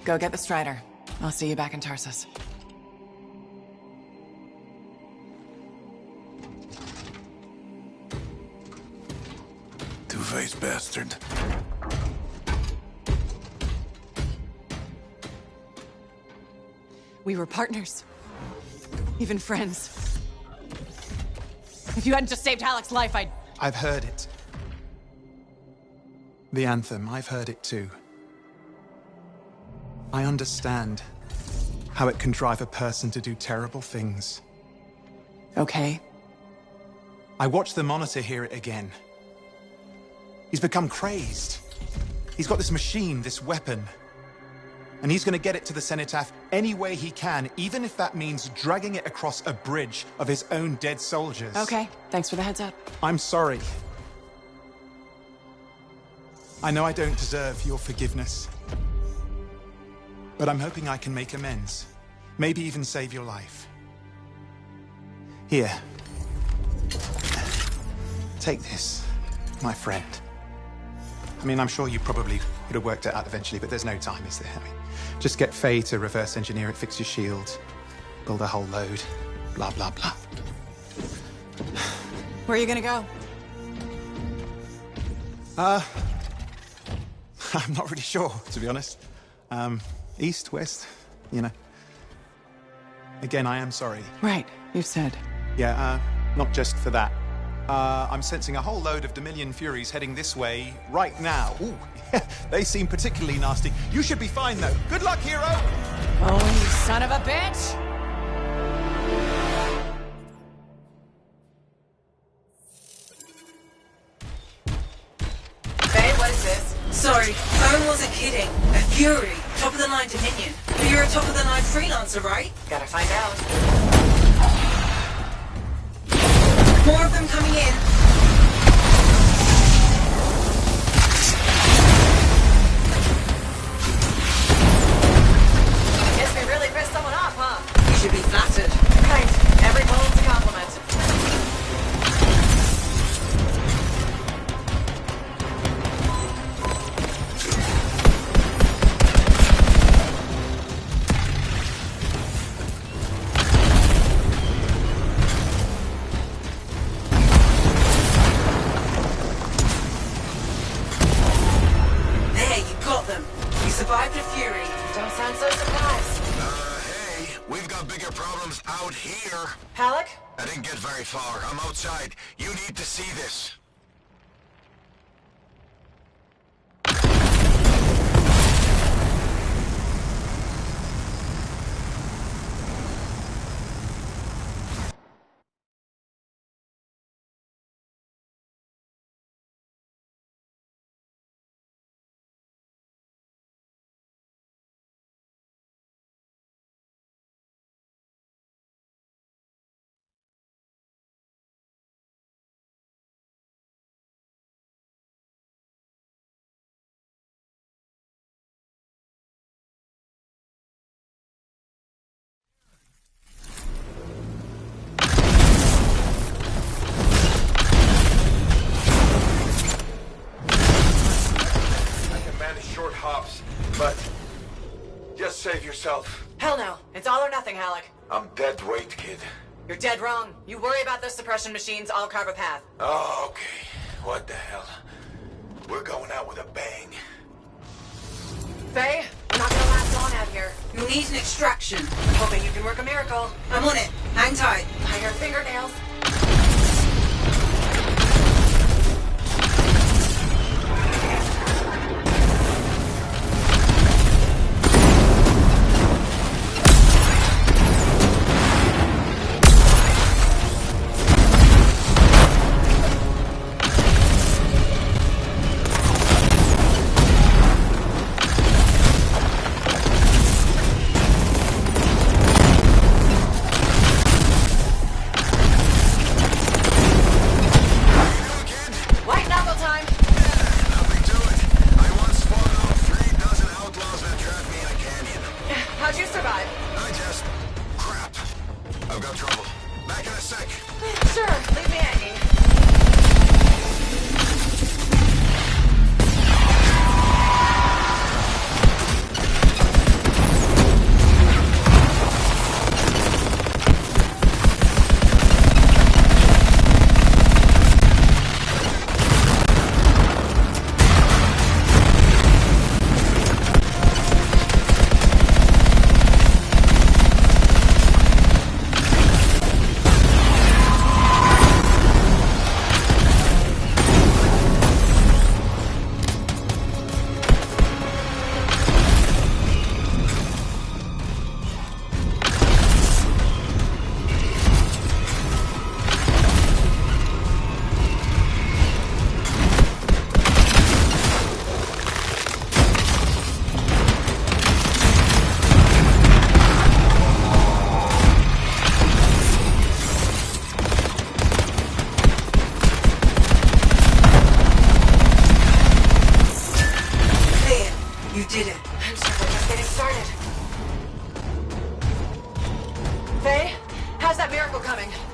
Speaker 2: Go get the Strider. I'll see you back in Tarsus.
Speaker 20: Two-faced bastard.
Speaker 2: We were partners. Even friends. If you hadn't just saved Halleck's life,
Speaker 6: I've heard it. The anthem, I've heard it too. I understand how it can drive a person to do terrible things.
Speaker 2: Okay.
Speaker 6: I watched the Monitor hear it again. He's become crazed. He's got this machine, this weapon. And he's gonna get it to the Cenotaph any way he can, even if that means dragging it across a bridge of his own dead soldiers.
Speaker 2: Okay, thanks for the heads up.
Speaker 6: I'm sorry. I know I don't deserve your forgiveness. But I'm hoping I can make amends. Maybe even save your life. Here. Take this, my friend. I mean, I'm sure you probably would have worked it out eventually, but there's no time, is there? I mean, just get Faye to reverse engineer it, fix your shield, build a whole load, blah, blah, blah.
Speaker 2: Where are you gonna go?
Speaker 6: I'm not really sure, to be honest. East, west, you know. Again, I am sorry.
Speaker 2: Right, you've said.
Speaker 6: Yeah, not just for that. I'm sensing a whole load of Dominion Furies heading this way right now. Ooh, they seem particularly nasty. You should be fine, though. Good luck, hero!
Speaker 2: Oh, you son of a bitch!
Speaker 5: Faye, what is this? Sorry, Owen wasn't kidding. A Fury. Top-of-the-line Dominion. But you're a top-of-the-line freelancer, right?
Speaker 2: Gotta find out.
Speaker 5: More of them coming in.
Speaker 2: Guess we really pissed someone off, huh?
Speaker 5: You should be flattered.
Speaker 2: Right. Every bullet's a compliment.
Speaker 5: Survived a Fury.
Speaker 2: Don't sound so surprised.
Speaker 15: Hey, we've got bigger problems out here.
Speaker 2: Halleck?
Speaker 15: I didn't get very far. I'm outside. You need to see this.
Speaker 20: short hops, but just save yourself.
Speaker 2: Hell no. It's all or nothing, Halleck.
Speaker 20: I'm dead weight, kid.
Speaker 2: You're dead wrong. You worry about those suppression machines, I'll carve a path.
Speaker 20: Oh, okay. What the hell? We're going out with a bang.
Speaker 2: Faye, we're not gonna last long out here.
Speaker 5: You'll need an extraction.
Speaker 2: Hoping you can work a miracle.
Speaker 5: I'm on it. Hang tight.
Speaker 2: I hear fingernails.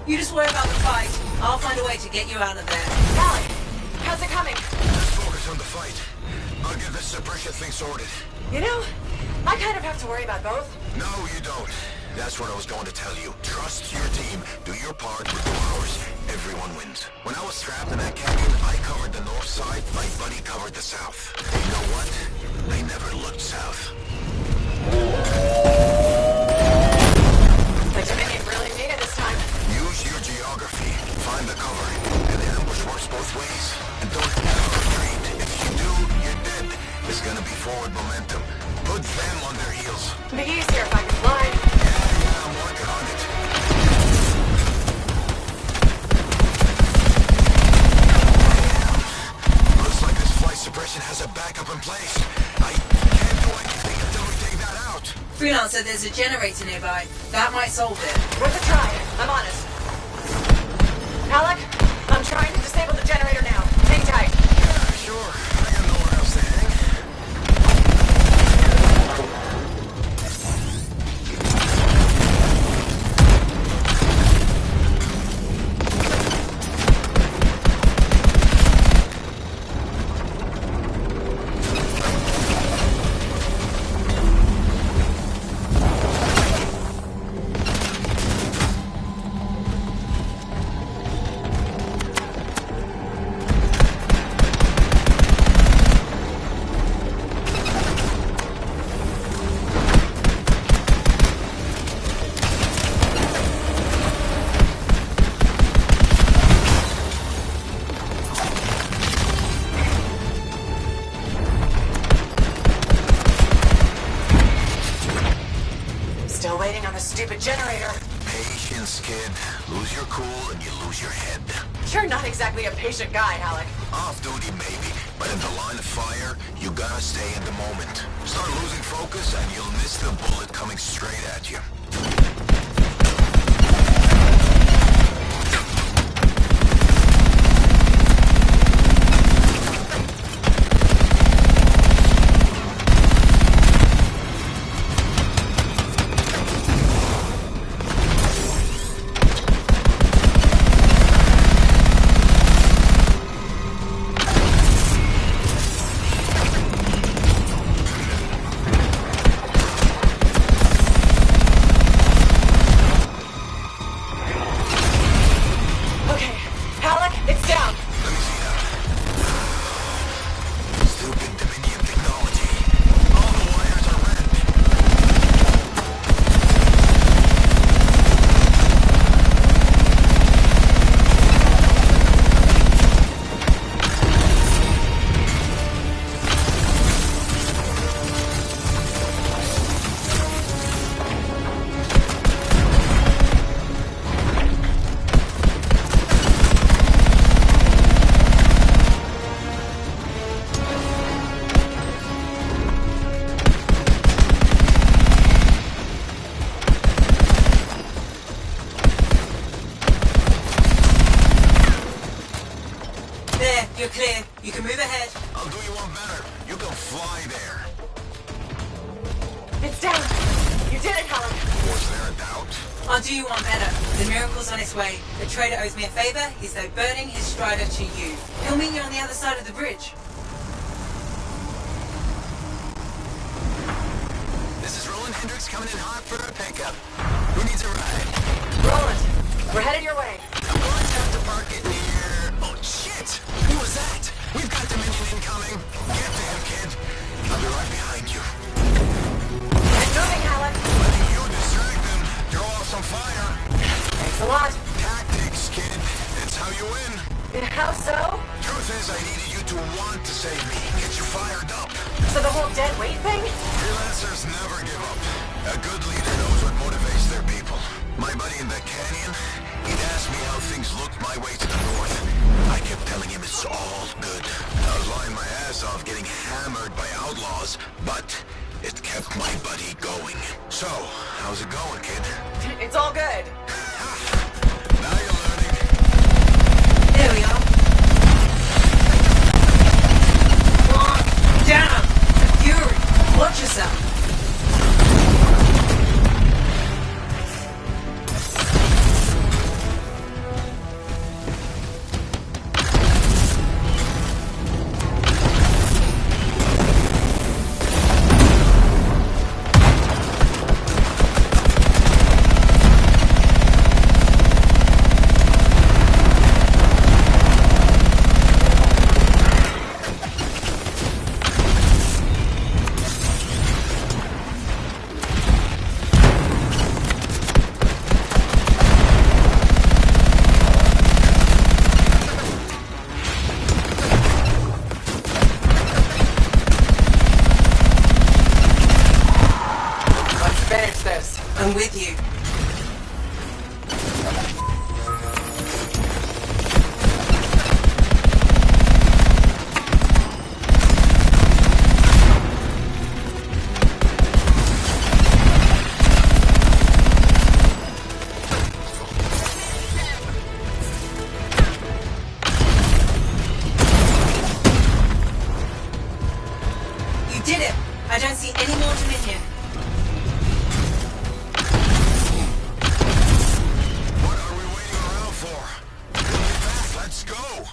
Speaker 5: You just worry about the fight. I'll find a way to get you out of there.
Speaker 2: Alec, how's it coming?
Speaker 15: Just focus on the fight. I'll get this suppression thing sorted.
Speaker 2: You know, I kind of have to worry about both.
Speaker 15: No, you don't. That's what I was going to tell you. Trust your team. Do your part with ours. Everyone wins. When I was trapped in that canyon, I covered the north side. My buddy covered the south. And you know what? I never looked south.
Speaker 2: The Dominion really made it this time.
Speaker 15: Use your geography. Find the cover. And the ambush works both ways. And don't ever retreat. If you do, you're dead. There's gonna be forward momentum. Put them on their heels.
Speaker 2: Be easier if I could fly.
Speaker 15: Yeah, I'm working on it. Looks like this flight suppression has a backup in place. I can't do anything until we take that out.
Speaker 5: Freelancer, there's a generator nearby. That might solve it.
Speaker 2: Worth a try. I'm on it. Alec, I'm trying to disable the generator now. Hang tight.
Speaker 15: Yeah, sure. I got nowhere else to hang.
Speaker 2: Still waiting on a stupid generator.
Speaker 15: Patience, kid. Lose your cool and you lose your head.
Speaker 2: You're not exactly a patient guy, Alec.
Speaker 15: Off duty, maybe, but in the line of fire, you gotta stay in the moment. Start losing focus and you'll miss the bullet coming straight at you.
Speaker 5: You did it, Helen.
Speaker 15: Was there a doubt?
Speaker 5: I'll do you one better. The miracle's on its way. The trader owes me a favor. He's though burning his strider to you. He'll meet you on the other side of the bridge.
Speaker 15: This is Roland Hendricks coming in hot for a pickup. Who needs a ride?
Speaker 5: Roland, we're headed your way.
Speaker 15: I'm going to have to park it near... Oh, shit! Who was that? We've got Dominion incoming. Get to him, kid. I'll be right behind you.
Speaker 5: Get moving, Helen.
Speaker 15: Letting you distract them. Throw off some fire.
Speaker 5: Thanks a lot.
Speaker 15: Tactics, kid. It's how you win.
Speaker 5: How so?
Speaker 15: Truth is, I needed you to want to save me. Get you fired up.
Speaker 5: So the whole dead weight thing?
Speaker 15: Freelancers never give up. A good leader knows what motivates their people. My buddy in the canyon, he'd asked me how things looked my way to the north. I kept telling him it's all good. I was lying my ass off getting hammered by outlaws, but it kept my buddy going. So, how's it going, kid?
Speaker 5: It's all good.
Speaker 15: Now you're learning.
Speaker 5: There we are. Down! Fury! Watch yourself! I'm with you. You did it! I don't see any more Dominion.
Speaker 15: Let's go!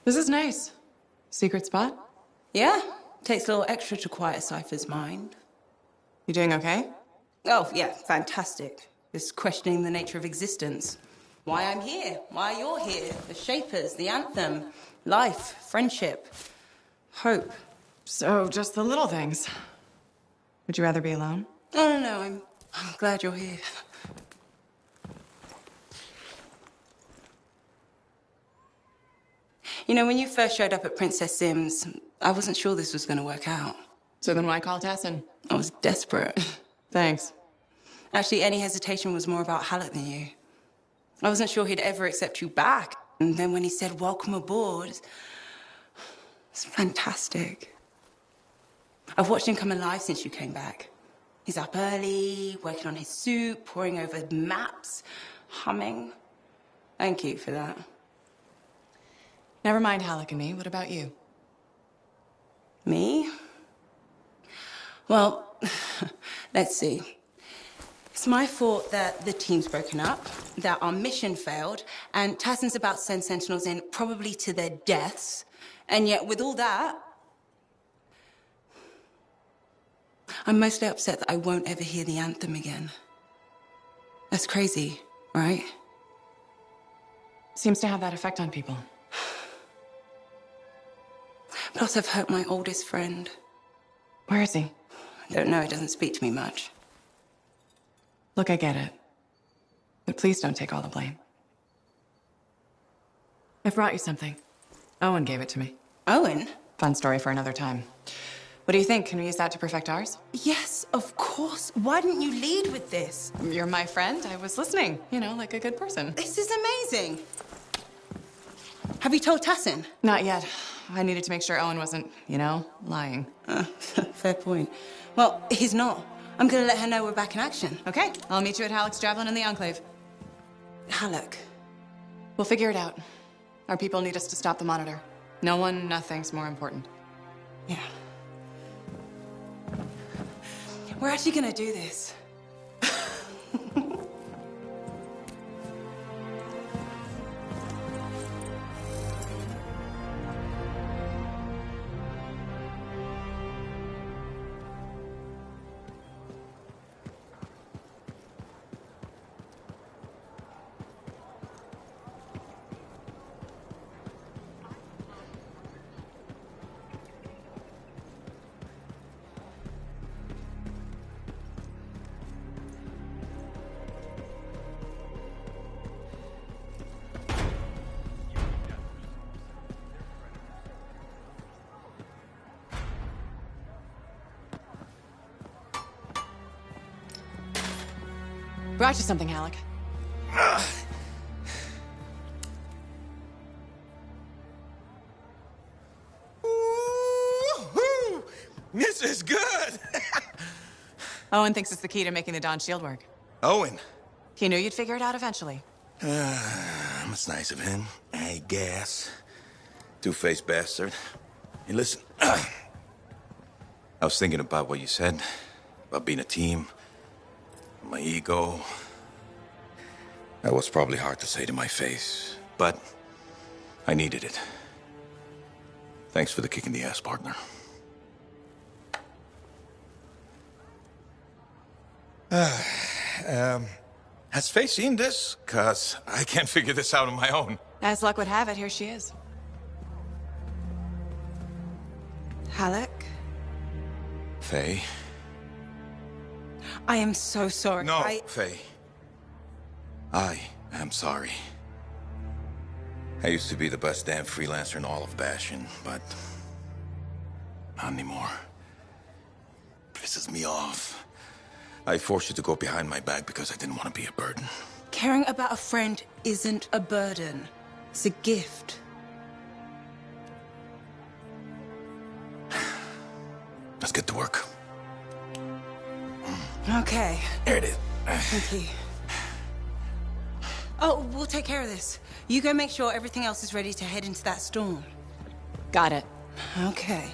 Speaker 2: This is nice. Secret spot?
Speaker 10: Yeah. Takes a little extra to quiet Cypher's mind.
Speaker 2: You doing okay?
Speaker 10: Oh, yeah, fantastic. Just questioning the nature of existence. Why I'm here, why you're here, the Shapers, the Anthem, life, friendship, hope.
Speaker 2: So, just the little things. Would you rather be alone?
Speaker 10: Oh, no, I'm glad you're here. You know, when you first showed up at Princess Sim's, I wasn't sure this was going to work out.
Speaker 2: So then why call Tassin?
Speaker 10: I was desperate.
Speaker 2: Thanks.
Speaker 10: Actually, any hesitation was more about Halleck than you. I wasn't sure he'd ever accept you back. And then when he said, welcome aboard, it's fantastic. I've watched him come alive since you came back. He's up early, working on his suit, poring over maps, humming. Thank you for that.
Speaker 2: Never mind Halleck and me. What about you?
Speaker 10: Me? Well, let's see. It's my fault that the team's broken up, that our mission failed, and Tassin's about to send Sentinels in, probably to their deaths. And yet, with all that, I'm mostly upset that I won't ever hear the anthem again. That's crazy, right?
Speaker 2: Seems to have that effect on people.
Speaker 10: Plus, I've hurt my oldest friend.
Speaker 2: Where is he?
Speaker 10: I don't know, he doesn't speak to me much.
Speaker 2: Look, I get it. But please don't take all the blame. I've brought you something. Owen gave it to me.
Speaker 10: Owen?
Speaker 2: Fun story for another time. What do you think? Can we use that to perfect ours?
Speaker 10: Yes, of course. Why didn't you lead with this?
Speaker 2: You're my friend. I was listening, you know, like a good person.
Speaker 10: This is amazing. Have you told Tassin?
Speaker 2: Not yet. I needed to make sure Owen wasn't, you know, lying.
Speaker 10: Fair point. Well, he's not. I'm gonna let her know we're back in action.
Speaker 2: Okay, I'll meet you at Halleck's Javelin in the Enclave.
Speaker 10: Halleck?
Speaker 2: We'll figure it out. Our people need us to stop the Monitor. No one, nothing's more important.
Speaker 10: Yeah. We're actually gonna do this.
Speaker 2: Brought you something, Halleck.
Speaker 20: Woo-hoo! This is good!
Speaker 2: Owen thinks it's the key to making the Dawn shield work.
Speaker 20: Owen.
Speaker 2: He knew you'd figure it out eventually.
Speaker 20: That's nice of him, I guess. Two-faced bastard. Hey, listen. I was thinking about what you said, about being a team, my ego. That was probably hard to say to my face, but I needed it. Thanks for the kick in the ass, partner. Has Faye seen this? 'Cause I can't figure this out on my own.
Speaker 2: As luck would have it, here she is.
Speaker 10: Halleck?
Speaker 20: Faye?
Speaker 10: I am so sorry.
Speaker 20: No, Faye. I am sorry. I used to be the best damn freelancer in all of Bastion, but not anymore. Pisses me off. I forced you to go behind my back because I didn't want to be a burden.
Speaker 10: Caring about a friend isn't a burden. It's a gift.
Speaker 20: Let's get to work.
Speaker 10: Okay.
Speaker 20: There it is.
Speaker 10: Thank you. Oh, we'll take care of this. You go make sure everything else is ready to head into that storm.
Speaker 2: Got it.
Speaker 10: Okay.